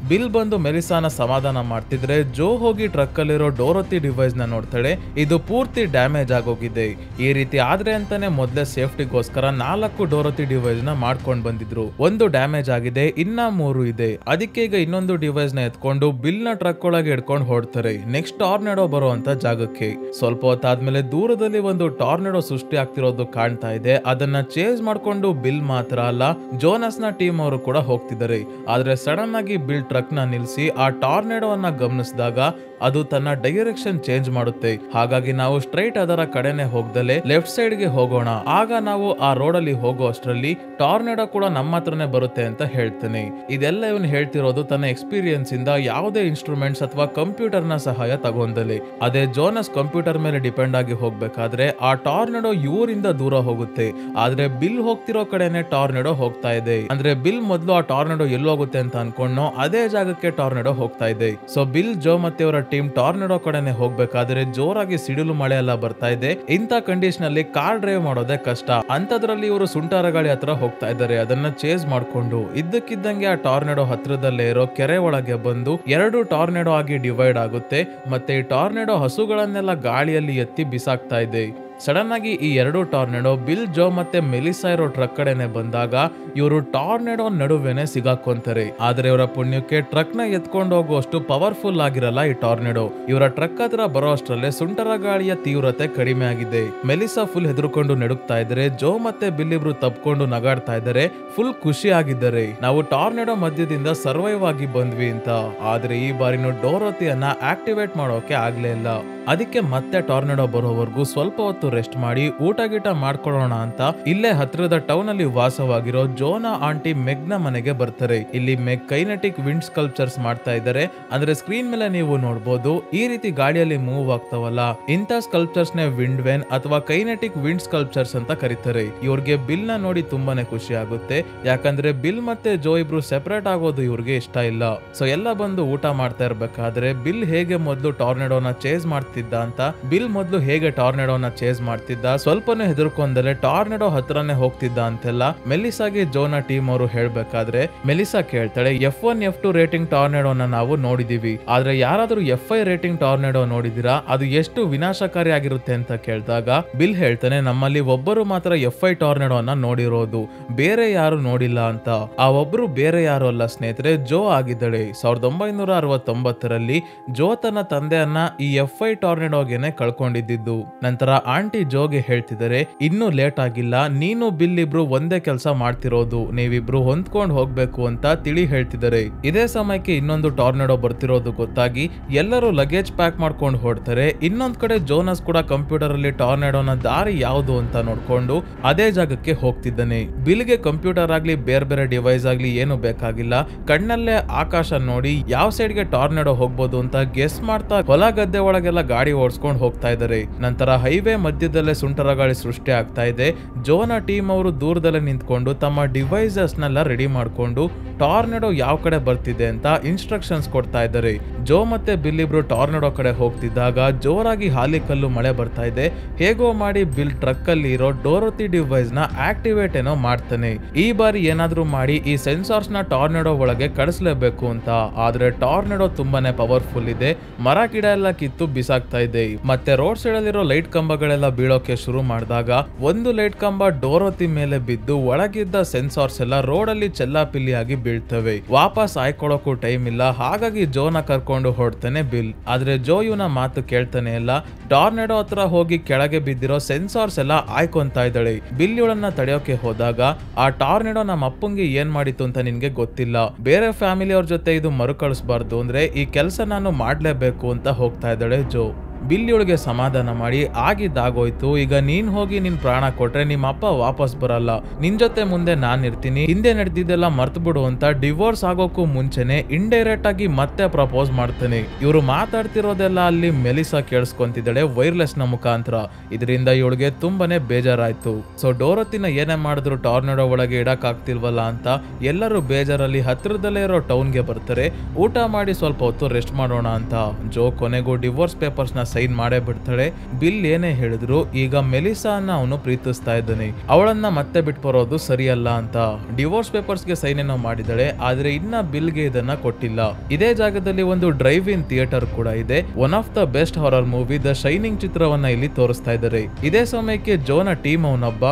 ಬಿಲ್ ಬಂದು ಮೆಲಿಸಾನ ಸಮಾಧಾನ ಮಾಡ್ತಿದ್ರೆ ಜೋ ಹೋಗಿ ಟ್ರಕ್ ಅಲ್ಲಿರೋ ಡೋರತಿ ಡಿವೈಸ್ ನ ನೋಡ್ತಾಳೆ. ಇದು ಪೂರ್ತಿ ಡ್ಯಾಮೇಜ್ ಆಗೋಗಿದೆ. ಈ ರೀತಿ ಆದ್ರೆ ಅಂತಾನೆ ಮೊದ್ಲೇ ಸೇಫ್ಟಿಗೋಸ್ಕರ 4 ಡೋರತಿ ಡಿವೈಸ್ ನ ಮಾಡ್ಕೊಂಡ್ ಬಂದಿದ್ರು. ಒಂದು ಡ್ಯಾಮೇಜ್ ಆಗಿದೆ, ಇನ್ನ 3 ಇದೆ. ಅದಕ್ಕೆ ಈಗ ಇನ್ನೊಂದು ಡಿವೈಸ್ ನ ಎತ್ಕೊಂಡು ಬಿಲ್ ನ ಟ್ರಕ್ ಒಳಗೆ ಇಡ್ಕೊಂಡು ಹೊಡ್ತಾರೆ ನೆಕ್ಸ್ಟ್ ಟಾರ್ನೆಡೋ ಬರೋ ಅಂತ ಜಾಗಕ್ಕೆ. ಸ್ವಲ್ಪ ಹೊತ್ತಾದ್ಮೇಲೆ ದೂರದಲ್ಲಿ ಒಂದು ಟಾರ್ನೆಡೋ ಸೃಷ್ಟಿ ಆಗ್ತಿರೋದು ಕಾಣ್ತಾ ಇದೆ. ಅದನ್ನ ಚೇಸ್ ಮಾಡ್ಕೊಂಡು ಬಿಲ್ ಮಾತ್ರ ಅಲ್ಲ ಜೋನಸ್ ನ ಟೀಮ್ ಅವರು ಕೂಡ ಹೋಗ್ತಿದ್ದಾರೆ. ಆದ್ರೆ ಸಡನ್ ಆಗಿ ಬಿಲ್ ಟ್ರಕ್ ನ ನಿಲ್ಸಿ ಆ ಟಾರ್ನೆಡೋವನ್ನ ಗಮನಿಸಿದಾಗ ಅದು ತನ್ನ ಡೈರೆಕ್ಷನ್ ಚೇಂಜ್ ಮಾಡುತ್ತೆ. ಹಾಗಾಗಿ ನಾವು ಸ್ಟ್ರೈಟ್ ಅದರ ಕಡೆನೆ ಹೋಗ್ದಲೆ ಲೆಫ್ಟ್ ಸೈಡ್ ಗೆ ಹೋಗೋಣ. ಆಗ ನಾವು ಆ ರೋಡ್ ಅಲ್ಲಿ ಹೋಗೋ ಅಷ್ಟರಲ್ಲಿ ಟಾರ್ನೆಡೋ ಕೂಡ ನಮ್ಮ ಹತ್ರನೇ ಬರುತ್ತೆ ಅಂತ ಹೇಳ್ತಾನೆ. ಇದೆಲ್ಲ ಇವನು ಹೇಳ್ತಿರೋದು ತನ್ನ ಎಕ್ಸ್ಪೀರಿಯನ್ಸ್ ಇಂದ ಯಾವುದೇ ಇನ್ಸ್ಟ್ರೂಮೆಂಟ್ಸ್ ಅಥವಾ ಕಂಪ್ಯೂಟರ್ ನ ಸಹಾಯ ತಗೊಂಡಲೆ. ಅದೇ ಜೋನಸ್ ಕಂಪ್ಯೂಟರ್ ಮೇಲೆ ಡಿಪೆಂಡ್ ಆಗಿ ಹೋಗ್ಬೇಕಾದ್ರೆ ಆ ಟಾರ್ನೆಡೋ ಇವರಿಂದ ದೂರ ಹೋಗುತ್ತೆ. ಆದ್ರೆ ಬಿಲ್ ಹೋಗ್ತಿರೋ ಕಡೆನೆ ಟಾರ್ನೆಡೋ ಹೋಗ್ತಾ ಇದೆ. ಅಂದ್ರೆ ಬಿಲ್ ಮೊದಲು ಆ ಟಾರ್ನೆಡೋ ಎಲ್ಲಿ ಹೋಗುತ್ತೆ ಅಂತ ಅನ್ಕೊಂಡು ಅದೇ ಜಾಗಕ್ಕೆ ಟಾರ್ನೆಡೋ ಹೋಗ್ತಾ ಇದೆ. ಸೊ ಬಿಲ್ ಜೋ ಮತ್ತೆ ಅವರ ಟೀಮ್ ಟಾರ್ನೆಡೋ ಕಡೆನೆ ಹೋಗ್ಬೇಕಾದ್ರೆ ಜೋರಾಗಿ ಸಿಡಿಲು ಮಳೆ ಎಲ್ಲ ಬರ್ತಾ ಇದೆ. ಇಂಥ ಕಂಡೀಷನ್ ಅಲ್ಲಿ ಕಾರ್ ಡ್ರೈವ್ ಮಾಡೋದೇ ಕಷ್ಟ. ಅಂತದ್ರಲ್ಲಿ ಇವರು ಸುಂಟರ ಗಾಳಿ ಹತ್ರ ಹೋಗ್ತಾ ಇದ್ದಾರೆ ಅದನ್ನ ಚೇಸ್ ಮಾಡ್ಕೊಂಡು. ಇದ್ದಕ್ಕಿದ್ದಂಗೆ ಆ ಟಾರ್ನೆಡೋ ಹತ್ರದಲ್ಲೇ ಇರೋ ಕೆರೆ ಒಳಗೆ ಬಂದು 2 ಟಾರ್ನೆಡೋ ಆಗಿ ಡಿವೈಡ್ ಆಗುತ್ತೆ. ಮತ್ತೆ ಈ ಟಾರ್ನೆಡೋ ಹಸುಗಳನ್ನೆಲ್ಲ ಗಾಳಿಯಲ್ಲಿ ಎತ್ತಿ ಬಿಸಾಕ್ತಾ ಇದೆ. ಸಡನ್ ಆಗಿ ಈ ಎರಡು ಟಾರ್ನೆಡೋ ಬಿಲ್, ಜೋ ಮತ್ತೆ ಮೆಲಿಸಾ ಇರೋ ಟ್ರಕ್ ಕಡೆನೆ ಬಂದಾಗ ಇವರು ಟಾರ್ನೆಡೋ ನಡುವೆನೆ ಸಿಗಾಕೊಂತಾರೆ. ಆದ್ರೆ ಇವರ ಪುಣ್ಯಕ್ಕೆ ಟ್ರಕ್ ನ ಎತ್ಕೊಂಡು ಹೋಗುವಷ್ಟು ಪವರ್ಫುಲ್ ಆಗಿರಲ್ಲ ಈ ಟಾರ್ನೆಡೋ. ಇವರ ಟ್ರಕ್ ಹತ್ರ ಬರೋ ಅಷ್ಟರಲ್ಲೇ ಸುಂಟರ ಗಾಳಿಯ ತೀವ್ರತೆ ಕಡಿಮೆ ಆಗಿದೆ. ಮೆಲಿಸಾ ಫುಲ್ ಹೆದರ್ಕೊಂಡು ನಡುಕ್ತಾ ಇದ್ದಾರೆ. ಜೋ ಮತ್ತೆ ಬಿಲ್ ಇಬ್ರು ತಪ್ಕೊಂಡು ನಗಾಡ್ತಾ ಇದ್ದಾರೆ. ಫುಲ್ ಖುಷಿ ಆಗಿದ್ದಾರೆ, ನಾವು ಟಾರ್ನೆಡೋ ಮಧ್ಯದಿಂದ ಸರ್ವೈವ್ ಆಗಿ ಬಂದ್ವಿ ಅಂತ. ಆದ್ರೆ ಈ ಬಾರಿನೂ ಡೋರೋತಿಯನ್ನ ಆಕ್ಟಿವೇಟ್ ಮಾಡೋಕೆ ಆಗ್ಲೇ ಇಲ್ಲ. ಅದಕ್ಕೆ ಮತ್ತೆ ಟಾರ್ನೆಡೋ ಬರೋವರೆಗೂ ಸ್ವಲ್ಪ ಹೊತ್ತು ರೆಸ್ಟ್ ಮಾಡಿ ಊಟ ಗೀಟ ಮಾಡ್ಕೊಳ್ಳೋಣ ಅಂತ ಇಲ್ಲೇ ಹತ್ರದ ಟೌನ್ ಅಲ್ಲಿ ವಾಸವಾಗಿರೋ ಜೋನ ಆಂಟಿ ಮೆಗ್ ನ ಮನೆಗೆ ಬರ್ತಾರೆ. ಇಲ್ಲಿ ಮೆಗ್ ಕೈನೆಟಿಕ್ ವಿಂಡ್ ಸ್ಕಲ್ಪ್ಚರ್ಸ್ ಮಾಡ್ತಾ ಇದ್ದಾರೆ. ಅಂದ್ರೆ ಸ್ಕ್ರೀನ್ ಮೇಲೆ ನೀವು ನೋಡಬಹುದು, ಈ ರೀತಿ ಗಾಳಿಯಲ್ಲಿ ಮೂವ್ ಆಗ್ತಾವಲ್ಲ, ಇಂಥ ಸ್ಕಲ್ಪ್ಚರ್ಸ್ ನೇ ವಿಂಡ್ ವೇನ್ ಅಥವಾ ಕೈನೆಟಿಕ್ ವಿಂಡ್ ಸ್ಕಲ್ಪ್ಚರ್ಸ್ ಅಂತ ಕರೀತಾರೆ. ಇವ್ರಿಗೆ ಬಿಲ್ ನ ನೋಡಿ ತುಂಬಾನೇ ಖುಷಿ ಆಗುತ್ತೆ, ಯಾಕಂದ್ರೆ ಬಿಲ್ ಮತ್ತೆ ಜೋ ಇಬ್ರು ಸೆಪರೇಟ್ ಆಗೋದು ಇವ್ರಿಗೆ ಇಷ್ಟ ಇಲ್ಲ. ಸೊ ಎಲ್ಲ ಬಂದು ಊಟ ಮಾಡ್ತಾ ಇರ್ಬೇಕಾದ್ರೆ ಬಿಲ್ ಹೇಗೆ ಮೊದಲು ಟಾರ್ನೆಡೋನ ಚೇಸ್ ಮಾಡ್ತಿದ್ದ ಅಂತ, ಬಿಲ್ ಮೊದಲು ಹೇಗೆ ಟಾರ್ನೆಡೋನ ಚೇಸ್ ಮಾಡ್ತಿದ್ದ, ಸ್ವಲ್ಪನೇ ಹೆದರ್ಕೊಂಡಲೆ ಟಾರ್ನೆಡೋ ಹತ್ರನೇ ಹೋಗ್ತಿದ್ದ ಅಂತೆಲ್ಲ ಮೆಲಿಸಾಗೆ ಜೋನ ಟೀಮ್ ಅವರು ಹೇಳ್ಬೇಕಾದ್ರೆ ಮೆಲಿಸಾ ಕೇಳ್ತಾಳೆ, F1 F2 ರೇಟಿಂಗ್ ಟಾರ್ನೆಡೋನ ನಾವು ನೋಡಿದೀವಿ, ಆದ್ರೆ ಯಾರಾದ್ರೂ F5 ರೇಟಿಂಗ್ ಟಾರ್ನೆಡೋ ನೋಡಿದಿರಾ, ಅದು ಎಷ್ಟು ವಿನಾಶಕಾರಿ ಆಗಿರುತ್ತೆ ಅಂತ ಕೇಳಿದಾಗ ಬಿಲ್ ಹೇಳ್ತಾನೆ, ನಮ್ಮಲ್ಲಿ ಒಬ್ಬರು ಮಾತ್ರ F5 ಟಾರ್ನೆಡೋನ ನೋಡಿರೋದು, ಬೇರೆ ಯಾರು ನೋಡಿಲ್ಲ ಅಂತ. ಆ ಒಬ್ರು ಬೇರೆ ಯಾರು ಅಲ್ಲ ಸ್ನೇಹಿತರೆ, ಜೋ ಆಗಿದ್ದಾಳೆ. 1969ರಲ್ಲಿ ಜೋ ತನ್ನ ತಂದೆಯನ್ನ ಈ F5 ಟಾರ್ನೆಡೋಗೆನೆ ಕಳ್ಕೊಂಡಿದ್ದು. ನಂತರ ಆಂಟಿ ಜೋಗೆ ಹೇಳ್ತಿದ್ದಾರೆ, ಇನ್ನೂ ಲೇಟ್ ಆಗಿಲ್ಲ, ನೀನು ಬಿಲ್ ಇಬ್ರು ಒಂದೇ ಕೆಲಸ ಮಾಡ್ತಿರೋದು, ನೀವಿಬ್ರು ಹೊಂದ್ಕೊಂಡು ಹೋಗ್ಬೇಕು ಅಂತ ತಿಳಿ ಹೇಳ್ತಿದ್ದಾರೆ. ಇದೇ ಸಮಯಕ್ಕೆ ಇನ್ನೊಂದು ಟಾರ್ನೆಡೋ ಬರ್ತಿರೋದು ಗೊತ್ತಾಗಿ ಎಲ್ಲರೂ ಲಗೇಜ್ ಪ್ಯಾಕ್ ಮಾಡ್ಕೊಂಡು ಹೊಡ್ತಾರೆ. ಇನ್ನೊಂದ್ ಕಡೆ ಜೋನಸ್ ಕೂಡ ಕಂಪ್ಯೂಟರ್ ಅಲ್ಲಿ ಟಾರ್ನೆಡೋನ ದಾರಿ ಯಾವುದು ಅಂತ ನೋಡ್ಕೊಂಡು ಅದೇ ಜಾಗಕ್ಕೆ ಹೋಗ್ತಿದ್ದಾನೆ. ಬಿಲ್ಗೆ ಕಂಪ್ಯೂಟರ್ ಆಗ್ಲಿ ಬೇರೆ ಬೇರೆ ಡಿವೈಸ್ ಆಗ್ಲಿ ಏನು ಬೇಕಾಗಿಲ್ಲ, ಕಣ್ಣಲ್ಲೇ ಆಕಾಶ ನೋಡಿ ಯಾವ ಸೈಡ್ಗೆ ಟಾರ್ನೆಡೋ ಹೋಗ್ಬೋದು ಅಂತ ಗೆಸ್ ಮಾಡ್ತಾ ಹೊಲ ಗದ್ದೆ ಒಳಗೆಲ್ಲ ಗಾಡಿ ಓಡಿಸ್ಕೊಂಡು ಹೋಗ್ತಾ ಇದ್ದಾರೆ. ನಂತರ ಹೈವೇ ಮಧ್ಯದಲ್ಲೇ ಸುಂಟರ ಗಾಳಿ ಸೃಷ್ಟಿ ಆಗ್ತಾ ಇದೆ. ಜೋನ ಟೀಮ್ ಅವರು ದೂರದಲ್ಲೇ ನಿಂತ್ಕೊಂಡು ತಮ್ಮ ಡಿವೈಸಸ್ ನೆಲ್ಲ ರೆಡಿ ಮಾಡ್ಕೊಂಡು ಟಾರ್ನೆಡೋ ಯಾವ ಕಡೆ ಬರ್ತಿದೆ ಅಂತ ಇನ್ಸ್ಟ್ರಕ್ಷನ್ಸ್ ಕೊಡ್ತಾ ಇದ್ದಾರೆ. ಜೋ ಮತ್ತೆ ಬಿಲ್ ಇಬ್ರು ಟಾರ್ನೆಡೋ ಕಡೆ ಹೋಗ್ತಿದ್ದಾಗ ಜೋರಾಗಿ ಹಾಲಿಕಲ್ಲು ಮಳೆ ಬರ್ತಾ ಇದೆ. ಹೇಗೋ ಮಾಡಿ ಬಿಲ್ ಟ್ರಕ್ ಅಲ್ಲಿ ಇರೋ ಡೋರೋತಿ ಡಿವೈಸ್ ನ ಆಕ್ಟಿವೇಟ್ ಏನೋ ಮಾಡ್ತಾನೆ. ಈ ಬಾರಿ ಏನಾದ್ರೂ ಮಾಡಿ ಈ ಸೆನ್ಸಾರ್ಸ್ ನ ಟಾರ್ನೆಡೋ ಒಳಗೆ ಕಳಿಸ್ಲೇಬೇಕು ಅಂತ. ಆದ್ರೆ ಟಾರ್ನೆಡೋ ತುಂಬಾನೇ ಪವರ್ಫುಲ್ ಇದೆ, ಮರ ಗಿಡ ಎಲ್ಲ ಕಿತ್ತು ಬಿಸಾಕ್ತಾ ಇದೆ. ಮತ್ತೆ ರೋಡ್ ಸೈಡ್ ಅಲ್ಲಿರೋ ಲೈಟ್ ಕಂಬಗಳೆಲ್ಲ ಬೀಳೋಕೆ ಶುರು ಮಾಡಿದಾಗ ಒಂದು ಲೈಟ್ ಕಂಬ ಡೋರೋತಿ ಮೇಲೆ ಬಿದ್ದು ಒಳಗಿದ್ದ ಸೆನ್ಸಾರ್ಸ್ ಎಲ್ಲ ರೋಡ್ ಅಲ್ಲಿ ಚೆಲ್ಲಾಪಿಲ್ಲಿ ಆಗಿ ಬೀಳ್ತವೆ. ವಾಪಸ್ ಆಯ್ಕೊಳ್ಳೋಕು ಟೈಮ್ ಇಲ್ಲ, ಹಾಗಾಗಿ ಜೋನ ಕರ್ಕೊಂಡು ಹೊಡ್ತಾನೆ ಬಿಲ್. ಆದ್ರೆ ಜೋ ಇವನ ಮಾತು ಕೇಳ್ತಾನೆ ಇಲ್ಲ. ಟಾರ್ನೆಡೋ ಹತ್ರ ಹೋಗಿ ಕೆಳಗೆ ಬಿದ್ದಿರೋ ಸೆನ್ಸಾರ್ಸ್ ಎಲ್ಲ ಆಯ್ಕೊಂತಾ ಇದ್ದಾಳೆ. ಬಿಲ್ ಇವಳನ್ನ ತಡೆಯೋಕೆ ಹೋದಾಗ, ಆ ಟಾರ್ನೆಡೋ ನಮ್ಮ ಅಪ್ಪಂಗೆ ಏನ್ ಮಾಡಿತ್ತು ಅಂತ ನಿನ್ಗೆ ಗೊತ್ತಿಲ್ಲ, ಬೇರೆ ಫ್ಯಾಮಿಲಿ ಅವ್ರ ಜೊತೆ ಇದು ಮರುಕಳಿಸಬಾರ್ದು ಅಂದ್ರೆ ಈ ಕೆಲಸ ನಾನು ಮಾಡ್ಲೇಬೇಕು ಅಂತ ಹೋಗ್ತಾ ಇದ್ದಾಳೆ ಜೋ. ಬಿಲ್ ಇವಳಿಗೆ ಸಮಾಧಾನ ಮಾಡಿ, ಆಗಿದ್ದಾಗೋಯ್ತು, ಈಗ ನೀನ್ ಹೋಗಿ ನಿನ್ ಪ್ರಾಣ ಕೊಟ್ರೆ ನಿಮ್ಮ ಅಪ್ಪ ವಾಪಸ್ ಬರಲ್ಲ, ನಿನ್ ಜೊತೆ ಮುಂದೆ ನಾನ್ ಇರ್ತೀನಿ, ಹಿಂದೆ ನಡೆದಿದ್ದೆಲ್ಲ ಮರ್ತು ಬಿಡು ಅಂತ ಡಿವೋರ್ಸ್ ಆಗೋಕ್ಕೂ ಮುಂಚೆನೆ ಇಂಡೈರೆಕ್ಟ್ ಆಗಿ ಮತ್ತೆ ಪ್ರಪೋಸ್ ಮಾಡ್ತಾನೆ. ಇವರು ಮಾತಾಡ್ತಿರೋದೆಲ್ಲ ಅಲ್ಲಿ ಮೆಲಿಸಾ ಕೇಳಿಸ್ಕೊಂತಿದ್ದಾಳೆ ವೈರ್ಲೆಸ್ ನ ಮುಖಾಂತರ. ಇದರಿಂದ ಇವಳಿಗೆ ತುಂಬಾನೇ ಬೇಜಾರಾಯ್ತು. ಸೊ ಡೋರೋತಿನ ಏನೇ ಮಾಡಿದ್ರು ಟಾರ್ನೆಡೋ ಒಳಗೆ ಇಡಕ್ ಆಗ್ತಿಲ್ವಲ್ಲ ಅಂತ ಎಲ್ಲರೂ ಬೇಜಾರಲ್ಲಿ ಹತ್ರದಲ್ಲೇ ಇರೋ ಟೌನ್ಗೆ ಬರ್ತಾರೆ. ಊಟ ಮಾಡಿ ಸ್ವಲ್ಪ ಹೊತ್ತು ರೆಸ್ಟ್ ಮಾಡೋಣ ಅಂತ. ಜೋ ಕೊನೆಗೂ ಡಿವೋರ್ಸ್ ಪೇಪರ್ಸ್ ನ ಸೈನ್ ಮಾಡೇ ಬಿಡ್ತಾಳೆ. ಬಿಲ್ ಏನೇ ಹೇಳಿದ್ರು ಈಗ ಮೆಲಿಸಾನ ಅವನು ಪ್ರೀತಿಸ್ತಾ ಇದ್ದಾನೆ, ಅವಳನ್ನ ಮತ್ತೆ ಬಿಟ್ಟು ಬರೋದು ಸರಿಯಲ್ಲ ಅಂತ ಡಿವೋರ್ಸ್ ಪೇಪರ್ಸ್ ಗೆ ಸೈನ್ ಏನೋ ಮಾಡಿದಾಳೆ. ಆದ್ರೆ ಇನ್ನ ಬಿಲ್ಗೆ ಇದನ್ನ ಕೊಟ್ಟಿಲ್ಲ. ಇದೇ ಜಾಗದಲ್ಲಿ ಒಂದು ಡ್ರೈವ್ ಇನ್ ಥಿಯೇಟರ್ ಕೂಡ ಇದೆ. One of the best horror movie the shining ಚಿತ್ರವನ್ನ ಇಲ್ಲಿ ತೋರಿಸ್ತಾ ಇದ್ದಾರೆ. ಇದೇ ಸಮಯಕ್ಕೆ ಜೋನ ಟೀಮ್ ಅವನೊಬ್ಬ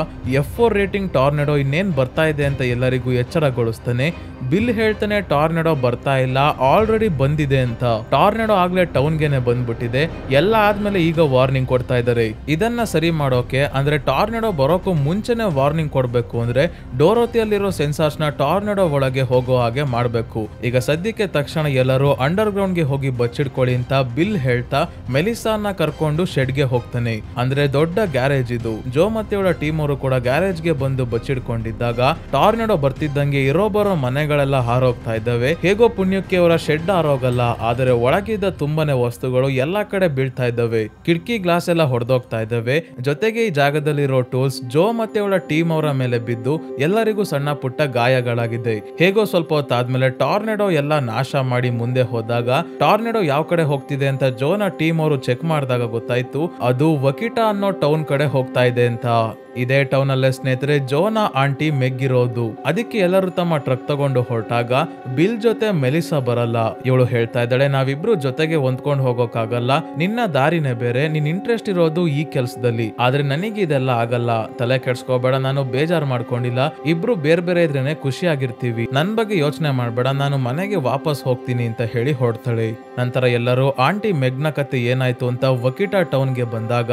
F4 ರೇಟಿಂಗ್ ಟಾರ್ನೆಡೋ ಇನ್ನೇನ್ ಬರ್ತಾ ಇದೆ ಅಂತ ಎಲ್ಲರಿಗೂ ಎಚ್ಚರಗೊಳಿಸ್ತಾನೆ. ಬಿಲ್ ಹೇಳ್ತಾನೆ ಟಾರ್ನೆಡೋ ಬರ್ತಾ ಇಲ್ಲ, ಆಲ್ರೆಡಿ ಬಂದಿದೆ ಅಂತ. ಟಾರ್ನೆಡೋ ಆಗ್ಲೇ ಟೌನ್ ಗೆನೆ ಬಂದ್ಬಿಟ್ಟಿದೆ, ಎಲ್ಲ ಆದ್ಮೇಲೆ ಈಗ ವಾರ್ನಿಂಗ್ ಕೊಡ್ತಾ ಇದ್ದಾರೆ. ಇದನ್ನ ಸರಿ ಮಾಡೋಕೆ ಅಂದ್ರೆ ಟಾರ್ನೆಡೋ ಬರೋಕು ಮುಂಚೆನೆ ವಾರ್ನಿಂಗ್ ಕೊಡ್ಬೇಕು ಅಂದ್ರೆ ಡೋರೋತಿಯಲ್ಲಿರೋ ಸೆನ್ಸಾರ್ಸ್ ನ ಟಾರ್ನೆಡೋ ಒಳಗೆ ಹೋಗೋ ಹಾಗೆ ಮಾಡ್ಬೇಕು. ಈಗ ಸದ್ಯಕ್ಕೆ ತಕ್ಷಣ ಎಲ್ಲರೂ ಅಂಡರ್ ಗ್ರೌಂಡ್ ಗೆ ಹೋಗಿ ಬಚ್ಚಿಡ್ಕೊಳ್ಳಿ ಅಂತ ಬಿಲ್ ಹೇಳ್ತಾ ಮೆಲಿಸಾನ ಕರ್ಕೊಂಡು ಶೆಡ್ ಗೆ ಹೋಗ್ತಾನೆ. ಅಂದ್ರೆ ದೊಡ್ಡ ಗ್ಯಾರೇಜ್ ಇದು. ಜೋ ಮತ್ತೆ ಅವಳ ಟೀಮ್ ಅವರು ಕೂಡ ಗ್ಯಾರೇಜ್ ಗೆ ಬಂದು ಬಚ್ಚಿಡ್ಕೊಂಡಿದ್ದಾಗ ಟಾರ್ನೆಡೋ ಬರ್ತಿದ್ದಂಗೆ ಇರೋ ಬರೋ ಮನೆಗಳೆಲ್ಲ ಹಾರೋಗ್ತಾ ಇದ್ದಾವೆ. ಹೇಗೋ ಪುಣ್ಯಕ್ಕೆ ಅವರ ಶೆಡ್ ಹಾರೋಗಲ್ಲ, ಆದರೆ ಒಳಗಿದ್ದ ತುಂಬಾನೇ ವಸ್ತುಗಳು ಎಲ್ಲಾ ಕಡೆ ಬೀಳ್ತಾ ಇದ್ದಾವೆ. ಕಿಟಕಿ ಗ್ಲಾಸ್ ಎಲ್ಲ ಹೊಡೆದೋಗ್ತಾ ಇದ್ದಾವೆ. ಜೊತೆಗೆ ಈ ಜಾಗದಲ್ಲಿರೋ ಟೂಲ್ಸ್ ಜೋ ಮತ್ತೆ ಅವಳ ಟೀಮ್ ಅವರ ಮೇಲೆ ಬಿದ್ದು ಎಲ್ಲರಿಗೂ ಸಣ್ಣ ಪುಟ್ಟ ಗಾಯಗಳಾಗಿದೆ. ಹೇಗೋ ಸ್ವಲ್ಪ ಹೊತ್ತಾದ್ಮೇಲೆ ಟಾರ್ನೆಡೋ ಎಲ್ಲ ನಾಶ ಮಾಡಿ ಮುಂದೆ ಹೋದಾಗ ಟಾರ್ನೆಡೋ ಯಾವ ಕಡೆ ಹೋಗ್ತಿದೆ ಅಂತ ಜೋನ ಟೀಮ್ ಅವರು ಚೆಕ್ ಮಾಡಿದಾಗ ಗೊತ್ತಾಯ್ತು ಅದು ವಕಿಟಾ ಅನ್ನೋ ಟೌನ್ ಕಡೆ ಹೋಗ್ತಾ ಇದೆ ಅಂತ. ಇದೇ ಟೌನ್ ಅಲ್ಲೇ ಸ್ನೇಹಿತರೆ ಜೋನ ಆಂಟಿ ಮೆಗ್ ಇರೋದು. ಅದಕ್ಕೆ ಎಲ್ಲರೂ ತಮ್ಮ ಟ್ರಕ್ ತಗೊಂಡು ಹೊರಟಾಗ ಬಿಲ್ ಜೊತೆ ಮೆಲಿಸಾ ಬರಲ್ಲ. ಇವಳು ಹೇಳ್ತಾ ಇದ್ದಾಳೆ, ನಾವಿಬ್ರು ಜೊತೆಗೆ ಹೊಂದ್ಕೊಂಡು ಹೋಗೋಕ್ಕಾಗಲ್ಲ, ನಿನ್ನ ದಾರಿನೇ ಬೇರೆ, ನಿನ್ ಇಂಟ್ರೆಸ್ಟ್ ಇರೋದು ಈ ಕೆಲ್ಸದಲ್ಲಿ, ಆದ್ರೆ ನನಗೆ ಇದೆಲ್ಲ ಆಗಲ್ಲ, ತಲೆ ಕೆಡ್ಸ್ಕೋಬೇಡ, ನಾನು ಬೇಜಾರ್ ಮಾಡ್ಕೊಂಡಿಲ್ಲ, ಇಬ್ರು ಬೇರೆ ಬೇರೆ ಇದ್ರೇನೆ ಖುಷಿಯಾಗಿರ್ತೀವಿ, ನನ್ ಬಗ್ಗೆ ಯೋಚನೆ ಮಾಡ್ಬೇಡ, ನಾನು ಮನೆಗೆ ವಾಪಸ್ ಹೋಗ್ತೀನಿ ಅಂತ ಹೇಳಿ ಹೊರಡ್ತಾಳೆ. ನಂತರ ಎಲ್ಲರೂ ಆಂಟಿ ಮೆಗ್ನ ಕತೆ ಏನಾಯ್ತು ಅಂತ ವಕಿಟಾ ಟೌನ್ಗೆ ಬಂದಾಗ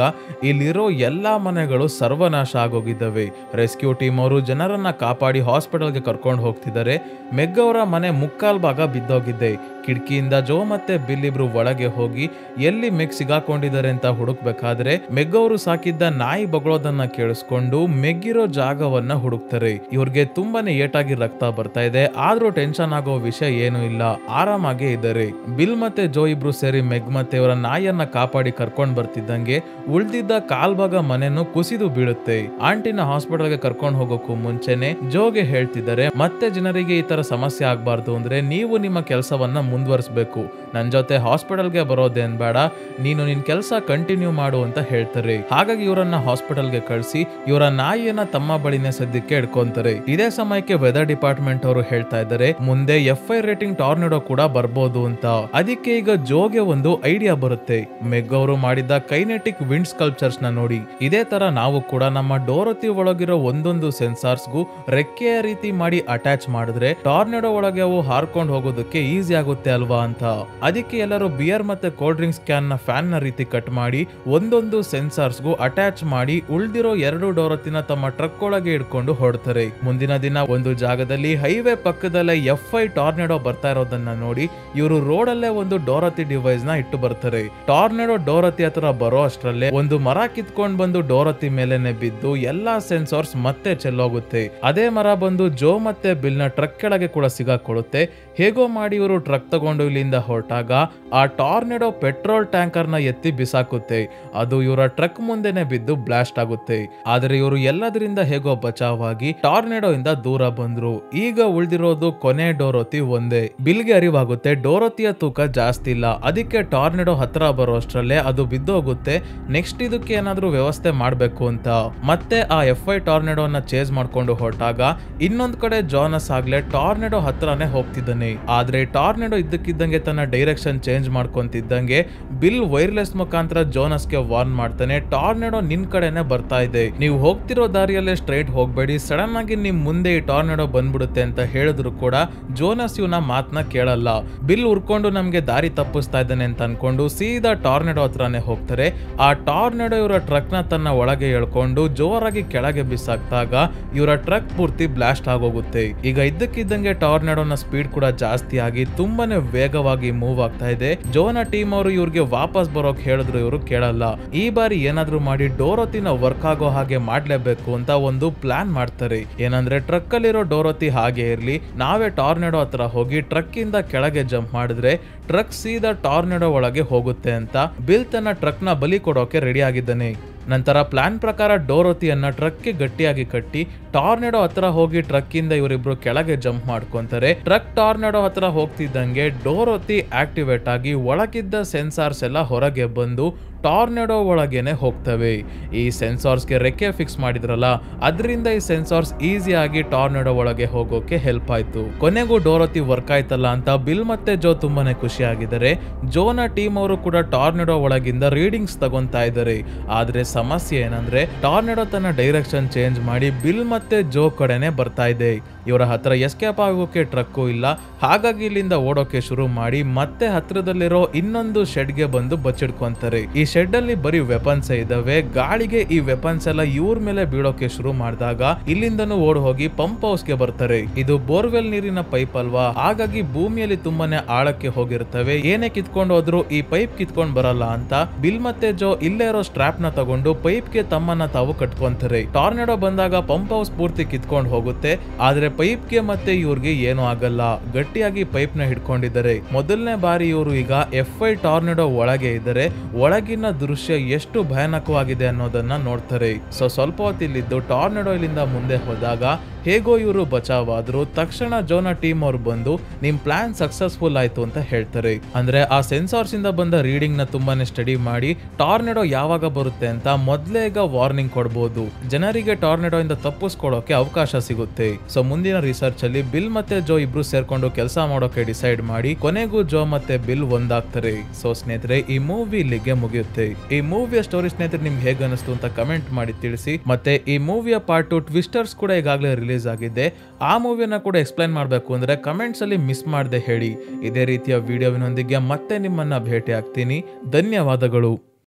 ಇಲ್ಲಿರೋ ಎಲ್ಲಾ ಮನೆಗಳು ಸರ್ವನಾಶ ಆಗೋಗಿದ್ದಾವೆ. ರೆಸ್ಕ್ಯೂ ಟೀಮ್ ಅವರು ಜನರನ್ನ ಕಾಪಾಡಿ ಹಾಸ್ಪಿಟಲ್ಗೆ ಕರ್ಕೊಂಡು ಹೋಗ್ತಿದ್ದಾರೆ. ಮೆಗ್ ಅವರ ಮನೆ ಮುಕ್ಕಾಲ್ ಭಾಗ ಬಿದ್ದೋಗಿದ್ದೆ. ಕಿಟಕಿಯಿಂದ ಜೋ ಮತ್ತೆ ಬಿಲ್ ಇಬ್ರು ಒಳಗೆ ಹೋಗಿ ಎಲ್ಲಿ ಮೆಗ್ ಸಿಗಾಕೊಂಡಿದ್ದಾರೆ ಅಂತ ಹುಡುಕ್ಬೇಕಾದ್ರೆ ಮೆಗ್ ಅವರು ಸಾಕಿದ್ದ ನಾಯಿ ಬಗಳೋದನ್ನ ಕೇಳಿಸ್ಕೊಂಡು ಮೆಗ್ಗಿರೋ ಜಾಗವನ್ನ ಹುಡುಕ್ತಾರೆ. ಇವ್ರಿಗೆ ತುಂಬಾನೇ ಏಟಾಗಿ ರಕ್ತ ಬರ್ತಾ ಇದೆ, ಆದ್ರೂ ಟೆನ್ಷನ್ ಆಗೋ ವಿಷಯ ಏನು ಇಲ್ಲ, ಆರಾಮಾಗೇ ಇದ್ದಾರೆ. ಬಿಲ್ ಮತ್ತೆ ಜೋ ಇಬ್ರು ಸೇರಿ ಮೆಗ್ ಮತ್ತೆ ಇವರ ನಾಯಿಯನ್ನ ಕಾಪಾಡಿ ಕರ್ಕೊಂಡ್ ಬರ್ತಿದ್ದಂಗೆ ಉಳ್ದಿದ್ದ ಕಾಲ್ಭಾಗ ಮನೆಯನ್ನು ಕುಸಿದು ಬೀಳುತ್ತೆ. ಆಂಟಿನ ಹಾಸ್ಪಿಟಲ್ಗೆ ಕರ್ಕೊಂಡು ಹೋಗೋಕ್ಕೂ ಮುಂಚೆನೆ ಜೋಗೆ ಹೇಳ್ತಿದ್ದಾರೆ, ಮತ್ತೆ ಜನರಿಗೆ ಈ ತರ ಸಮಸ್ಯೆ ಆಗ್ಬಾರ್ದು ಅಂದ್ರೆ ನೀವು ನಿಮ್ಮ ಕೆಲಸವನ್ನ ಮುಂದುವರಿಸಬೇಕು, ನನ್ ಜೊತೆ ಹಾಸ್ಪಿಟಲ್ಗೆ ಬರೋದೇನ್ ಬೇಡ, ನೀನು ನಿನ್ ಕೆಲಸ ಕಂಟಿನ್ಯೂ ಮಾಡು ಅಂತ ಹೇಳ್ತಾರೆ. ಹಾಗಾಗಿ ಇವರನ್ನ ಹಾಸ್ಪಿಟಲ್ಗೆ ಕಳಿಸಿ ಇವರ ನಾಯಿಯನ್ನ ತಮ್ಮ ಬಳಿನೇ ಸದ್ಯಕ್ಕೆ ಇಟ್ಕೊಂತಾರೆ. ಇದೇ ಸಮಯಕ್ಕೆ ವೆದರ್ ಡಿಪಾರ್ಟ್ಮೆಂಟ್ ಅವರು ಹೇಳ್ತಾ ಇದ್ದಾರೆ, ಮುಂದೆ FI ರೇಟಿಂಗ್ ಟಾರ್ನೆಡೋ ಕೂಡ ಬರ್ಬೋದು ಅಂತ. ಅದಕ್ಕೆ ಈಗ ಜೋಗೆ ಒಂದು ಐಡಿಯಾ ಬರುತ್ತೆ. ಮೆಗ್ ಅವರು ಮಾಡಿದ್ದ ಕೈನೆಟಿಕ್ ವಿಂಡ್ ಸ್ಕಲ್ಪ್ಚರ್ಸ್ ನ ನೋಡಿ ಇದೇ ತರ ನಾವು ಕೂಡ ನಮ್ಮ ಡೋರತಿ ಒಳಗಿರೋ ಒಂದೊಂದು ಸೆನ್ಸಾರ್ಸ್ಗೂ ರೆಕ್ಕೆಯ ರೀತಿ ಮಾಡಿ ಅಟ್ಯಾಚ್ ಮಾಡಿದ್ರೆ ಟಾರ್ನೆಡೋ ಒಳಗೆ ಅವು ಹಾರ್ಕೊಂಡು ಹೋಗೋದಕ್ಕೆ ಈಸಿ ಆಗುತ್ತೆ ಅಲ್ವಾ ಅಂತ. ಅದಕ್ಕೆ ಎಲ್ಲರೂ ಬಿಯರ್ ಮತ್ತೆ ಕೋಲ್ಡ್ ಡ್ರಿಂಕ್ಸ್ ಕ್ಯಾನ್ ನ ಫ್ಯಾನ್ ನ ರೀತಿ ಕಟ್ ಮಾಡಿ ಒಂದೊಂದು ಸೆನ್ಸಾರ್ಸ್ಗೂ ಅಟ್ಯಾಚ್ ಮಾಡಿ ಉಳ್ದಿರೋ 2 ಡೋರತಿನ ತಮ್ಮ ಟ್ರಕ್ ಒಳಗೆ ಇಟ್ಕೊಂಡು ಹೊರಡ್ತಾರೆ. ಮುಂದಿನ ದಿನ ಒಂದು ಜಾಗದಲ್ಲಿ ಹೈವೇ ಪಕ್ಕದಲ್ಲೇ FI ಟಾರ್ನೆಡೋ ಬರ್ತಾ ಇರೋದನ್ನ ನೋಡಿ ಇವರು ರೋಡ್ ಅಲ್ಲೇ ಒಂದು ಡೋರತಿ ಡಿವೈಸ್ ನ ಇಟ್ಟು ಬರ್ತಾರೆ. ಟಾರ್ನೆಡೋ ಡೋರತಿ ಹತ್ರ ಬರೋ ಅಷ್ಟರಲ್ಲೇ ಒಂದು ಮರ ಕಿತ್ಕೊಂಡ್ ಬಂದು ಡೋರತಿ ಮೇಲೆನೆ ಬಿದ್ದು ಎಲ್ಲಾ ಸೆನ್ಸಾರ್ಸ್ ಮತ್ತೆ ಚೆಲ್ಲೋಗುತ್ತೆ. ಅದೇ ಮರ ಬಂದು ಜೋ ಮತ್ತೆ ಬಿಲ್ ನ ಟ್ರಕ್ ಕೆಳಗೆ ಕೂಡ ಸಿಗಾಕೊಳ್ಳುತ್ತೆ. ಹೇಗೋ ಮಾಡಿ ಇವರು ಟ್ರಕ್ ತಗೊಂಡು ಇಲ್ಲಿಂದ ಹೊರಟಾಗ ಆ ಟಾರ್ನೆಡೋ ಪೆಟ್ರೋಲ್ ಟ್ಯಾಂಕರ್ ನ ಎತ್ತಿ ಬಿಸಾಕುತ್ತೆ. ಅದು ಇವರ ಟ್ರಕ್ ಮುಂದೆನೆ ಬಿದ್ದು ಬ್ಲಾಸ್ಟ್ ಆಗುತ್ತೆ. ಆದ್ರೆ ಇವರು ಎಲ್ಲದರಿಂದ ಹೇಗೋ ಬಚಾವಾಗಿ ಟಾರ್ನೆಡೋ ಇಂದ ದೂರ ಬಂದ್ರು. ಈಗ ಉಳಿದಿರೋದು ಕೊನೆ ಡೋರತಿ ಒಂದೇ. ಬಿಲ್ಗೆ ಅರಿವಾಗುತ್ತೆ ಡೋರತಿಯ ತೂಕ ಜಾಸ್ತಿ ಇಲ್ಲ, ಅದಕ್ಕೆ ಟಾರ್ನೆಡೋ ಹತ್ರ ಬರೋ ಅಷ್ಟರಲ್ಲೇ ಅದು ಬಿದ್ದೋಗುತ್ತೆ. ನೆಕ್ಸ್ಟ್ ಇದಕ್ಕೆ ಏನಾದ್ರೂ ವ್ಯವಸ್ಥೆ ಮಾಡ್ಬೇಕು ಅಂತ ಮತ್ತೆ ಆ FI ಟಾರ್ನೆಡೋನ ಚೇಸ್ ಮಾಡ್ಕೊಂಡು ಹೊರಟಾಗ ಇನ್ನೊಂದ್ ಕಡೆ ಜಾನಸ್ ಆಗ್ಲೇ ಟಾರ್ನೆಡೋ ಹತ್ರನೇ ಹೋಗ್ತಿದ್ದಾನೆ. ಆದ್ರೆ ಟಾರ್ನೆಡೋ ಇದ್ದಕ್ಕಿದ್ದಂಗೆ ತನ್ನ ಡೈರೆಕ್ಷನ್ ಚೇಂಜ್ ಮಾಡ್ಕೊಂತಿದ್ದಂಗೆ ಬಿಲ್ ವೈರ್ಲೆಸ್ ಮುಖಾಂತರ ಜೋನಸ್ಗೆ ವಾರ್ನ್ ಮಾಡ್ತಾನೆ, ಟಾರ್ನೆಡೋ ನಿನ್ ಕಡೆನೆ ಬರ್ತಾ ಇದೆ, ನೀವು ಹೋಗ್ತಿರೋ ದಾರಿಯಲ್ಲೇ ಸ್ಟ್ರೈಟ್ ಹೋಗ್ಬೇಡಿ, ಸಡನ್ ಆಗಿ ನಿಮ್ ಮುಂದೆ ಈ ಟಾರ್ನೆಡೋ ಬಂದ್ಬಿಡುತ್ತೆ ಅಂತ ಹೇಳಿದ್ರು ಕೂಡ ಜೋನಸ್ ಇವನ ಮಾತನ್ನ ಕೇಳಲ್ಲ. ಬಿಲ್ ಉರ್ಕೊಂಡು ನಮ್ಗೆ ದಾರಿ ತಪ್ಪಿಸ್ತಾ ಇದ್ದಾನೆ ಅಂತ ಅನ್ಕೊಂಡು ಸೀದಾ ಟಾರ್ನೆಡೋ ಹತ್ರನೇ ಹೋಗ್ತಾರೆ. ಆ ಟಾರ್ನೆಡೋ ಇವರ ಟ್ರಕ್ ನ ತನ್ನ ಒಳಗೆ ಎಳ್ಕೊಂಡು ಜೋರಾಗಿ ಕೆಳಗೆ ಬಿಸಾಕ್ದಾಗ ಇವರ ಟ್ರಕ್ ಪೂರ್ತಿ ಬ್ಲಾಸ್ಟ್ ಆಗೋಗುತ್ತೆ. ಈಗ ಇದ್ದಕ್ಕಿದ್ದಂಗೆ ಟಾರ್ನೆಡೋನ ಸ್ಪೀಡ್ ಕೂಡ ಜಾಸ್ತಿ ಆಗಿ ತುಂಬಾನೇ ವೇಗವಾಗಿ ಮೂವ್ ಆಗ್ತಾ ಇದೆ. ಜೋನ ಟೀಮ್ ಅವರು ಇವ್ರಿಗೆ ವಾಪಸ್ ಬರೋಕ್ ಹೇಳಿದ್ರು, ಇವರು ಕೇಳಲ್ಲ. ಈ ಬಾರಿ ಏನಾದ್ರೂ ಮಾಡಿ ಡೋರತಿನ ವರ್ಕ್ ಆಗೋ ಹಾಗೆ ಮಾಡ್ಲೇಬೇಕು ಅಂತ ಒಂದು ಪ್ಲಾನ್ ಮಾಡ್ತಾರೆ. ಏನಂದ್ರೆ ಟ್ರಕ್ ಅಲ್ಲಿರೋ ಡೋರತಿ ಹಾಗೆ ಇರ್ಲಿ, ನಾವೇ ಟಾರ್ನೆಡೋ ಹತ್ರ ಹೋಗಿ ಟ್ರಕ್ ಇಂದ ಕೆಳಗೆ ಜಂಪ್ ಮಾಡಿದ್ರೆ ಟ್ರಕ್ ಸೀದಾ ಟಾರ್ನೆಡೋ ಒಳಗೆ ಹೋಗುತ್ತೆ ಅಂತ ಬಿಲ್ ತನ್ನ ಟ್ರಕ್ ನ ಬಲಿ ಕೊಡೋಕೆ ರೆಡಿ ಆಗಿದ್ದಾನೆ. ನಂತರ ಪ್ಲಾನ್ ಪ್ರಕಾರ ಡೋರತಿಯನ್ನ ಟ್ರಕ್ಗೆ ಗಟ್ಟಿಯಾಗಿ ಕಟ್ಟಿ ಟಾರ್ನೆಡೋ ಹತ್ರ ಹೋಗಿ ಟ್ರಕ್ ಇಂದ ಇವರಿಬ್ರು ಕೆಳಗೆ ಜಂಪ್ ಮಾಡ್ಕೊಂತಾರೆ. ಟ್ರಕ್ ಟಾರ್ನೆಡೋ ಹತ್ರ ಹೋಗ್ತಿದ್ದಂಗೆ ಡೋರತಿ ಆಕ್ಟಿವೇಟ್ ಆಗಿ ಒಳಗಿದ್ದ ಸೆನ್ಸಾರ್ಸ್ ಎಲ್ಲ ಹೊರಗೆ ಬಂದು ಟಾರ್ನೆಡೋ ಒಳಗೇನೆ ಹೋಗ್ತವೆ. ಈ ಸೆನ್ಸಾರ್ಸ್ಗೆ ರೆಕ್ಕೆ ಫಿಕ್ಸ್ ಮಾಡಿದ್ರಲ್ಲ, ಅದರಿಂದ ಈ ಸೆನ್ಸಾರ್ಸ್ ಈಸಿಯಾಗಿ ಟಾರ್ನೆಡೋ ಒಳಗೆ ಹೋಗೋಕೆ ಹೆಲ್ಪ್ ಆಯ್ತು. ಕೊನೆಗೂ ಡೋರತಿ ವರ್ಕ್ ಆಯ್ತಲ್ಲ ಅಂತ ಬಿಲ್ ಮತ್ತೆ ಜೋ ತುಂಬಾನೇ ಖುಷಿಯಾಗಿದ್ದಾರೆ. ಜೋನ ಟೀಮ್ ಅವರು ಕೂಡ ಟಾರ್ನೆಡೋ ಒಳಗಿಂದ ರೀಡಿಂಗ್ಸ್ ತಗೊಂತಾ ಇದ್ದಾರೆ. ಆದ್ರೆ ಸಮಸ್ಯೆ ಏನಂದ್ರೆ ಟಾರ್ನೆಡೋ ತನ್ನ ಡೈರೆಕ್ಷನ್ ಚೇಂಜ್ ಮಾಡಿ ಬಿಲ್ ಮತ್ತೆ ಜೋ ಕಡೆನೆ ಬರ್ತಾ ಇದೆ. ಇವರ ಹತ್ರ ಎಸ್ಕೇಪ್ ಆಗೋಕೆ ಟ್ರಕ್ಕು ಇಲ್ಲ. ಹಾಗಾಗಿ ಇಲ್ಲಿಂದ ಓಡೋಕೆ ಶುರು ಮಾಡಿ ಮತ್ತೆ ಹತ್ರದಲ್ಲಿರೋ ಇನ್ನೊಂದು ಶೆಡ್ಗೆ ಬಂದು ಬಚ್ಚಿಡ್ಕೊಂತಾರೆ. ಈ ಶೆಡ್ ಅಲ್ಲಿ ಬರೀ ವೆಪನ್ಸ್ ಇದಾವೆ. ಗಾಳಿಗೆ ಈ ವೆಪನ್ಸ್ ಎಲ್ಲ ಇವ್ರ ಮೇಲೆ ಬೀಳೋಕೆ ಶುರು ಮಾಡಿದಾಗ ಇಲ್ಲಿಂದನೂ ಓಡ್ ಹೋಗಿ ಪಂಪ್ ಹೌಸ್ ಗೆ ಬರ್ತಾರೆ. ಇದು ಬೋರ್ವೆಲ್ ನೀರಿನ ಪೈಪ್ ಅಲ್ವಾ, ಹಾಗಾಗಿ ಭೂಮಿಯಲ್ಲಿ ತುಂಬಾನೇ ಆಳಕ್ಕೆ ಹೋಗಿರ್ತವೆ. ಏನೇ ಕಿತ್ಕೊಂಡು ಹೋದ್ರು ಈ ಪೈಪ್ ಕಿತ್ಕೊಂಡ್ ಬರಲ್ಲ ಅಂತ ಬಿಲ್ ಮತ್ತೆ ಜೋ ಇಲ್ಲೇ ಇರೋ ಸ್ಟ್ರಾಪ್ ನ ತಗೊಂಡು ಪೈಪ್ ಗೆ ತಮ್ಮನ್ನ ತಾವು ಕಟ್ಕೊಂತಾರೆ. ಟಾರ್ನೆಡೋ ಬಂದಾಗ ಪಂಪ್ ಹೌಸ್ ಪೂರ್ತಿ ಕಿತ್ಕೊಂಡು ಹೋಗುತ್ತೆ. ಆದ್ರೆ ಪೈಪ್ ಗೆ ಮತ್ತೆ ಇವ್ರಿಗೆ ಏನು ಆಗಲ್ಲ, ಗಟ್ಟಿಯಾಗಿ ಪೈಪ್ ನ ಹಿಡ್ಕೊಂಡಿದ್ದಾರೆ. ಮೊದಲನೇ ಬಾರಿ ಇವರು ಈಗ FI ಟಾರ್ನೆಡೋ ಒಳಗೆ ಇದ್ದಾರೆ. ಒಳಗಿನ ದೃಶ್ಯ ಎಷ್ಟು ಭಯಾನಕವಾಗಿದೆ ಅನ್ನೋದನ್ನ ನೋಡ್ತಾರೆ. ಸ್ವಲ್ಪ ಹೊತ್ತಿಲ್ಲಿದ್ದು ಟಾರ್ನೆಡೋ ಇಲ್ಲಿಂದ ಮುಂದೆ ಹೋದಾಗ ಹೇಗೋ ಇವರು ಬಚಾವಾದ್ರು. ತಕ್ಷಣ ಜೋನಾ ಟೀಮ್ ಅವ್ರು ಬಂದು ನಿಮ್ ಪ್ಲಾನ್ ಸಕ್ಸಸ್ಫುಲ್ ಆಯ್ತು ಅಂತ ಹೇಳ್ತಾರೆ. ಅಂದ್ರೆ ಆ ಸೆನ್ಸಾರ್ಸ್ ಇಂದ ಬಂದ ರೀಡಿಂಗ್ ನ ತುಂಬಾನೇ ಸ್ಟಡಿ ಮಾಡಿ ಟಾರ್ನೆಡೋ ಯಾವಾಗ ಬರುತ್ತೆ ಅಂತ ಮೊದ್ಲೇ ಈಗ ವಾರ್ನಿಂಗ್ ಕೊಡ್ಬೋದು. ಜನರಿಗೆ ಟಾರ್ನೆಡೋ ಇಂದ ತಪ್ಪಿಸ್ಕೊಳೋಕೆ ಅವಕಾಶ ಸಿಗುತ್ತೆ. ಸೊ ಮುಂದಿನ ರಿಸರ್ಚ್ ಅಲ್ಲಿ ಬಿಲ್ ಮತ್ತೆ ಜೋ ಇಬ್ರು ಸೇರ್ಕೊಂಡು ಕೆಲಸ ಮಾಡೋಕೆ ಡಿಸೈಡ್ ಮಾಡಿ ಕೊನೆಗೂ ಜೋ ಮತ್ತೆ ಬಿಲ್ ಒಂದಾಗ್ತಾರೆ. ಸೊ ಸ್ನೇಹಿತರೆ, ಈ ಮೂವಿ ಇಲ್ಲಿಗೆ ಮುಗಿಯುತ್ತೆ. ಈ ಮೂವಿಯ ಸ್ಟೋರಿ ಸ್ನೇಹಿತರೆ ನಿಮ್ಗೆ ಹೇಗೆ ಅನಿಸ್ತು ಅಂತ ಕಮೆಂಟ್ ಮಾಡಿ ತಿಳಿಸಿ. ಮತ್ತೆ ಈ ಮೂವಿಯ ಪಾರ್ಟ್ 2 ಟ್ವಿಸ್ಟರ್ಸ್ ಕೂಡ ಈಗಾಗಲೇ ರಿಲೀಸ್ ಆಗಿದೆ. ಆ ಮೂವಿಯನ್ನ ಕೂಡ ಎಕ್ಸ್ಪ್ಲೈನ್ ಮಾಡಬೇಕು ಅಂದ್ರೆ ಕಮೆಂಟ್ಸ್ ಅಲ್ಲಿ ಮಿಸ್ ಮಾಡದೆ ಹೇಳಿ. ಇದೇ ರೀತಿಯ ವಿಡಿಯೋವಿನೊಂದಿಗೆ ಮತ್ತೆ ನಿಮ್ಮನ್ನ ಭೇಟಿ ಆಗ್ತೀನಿ. ಧನ್ಯವಾದಗಳು.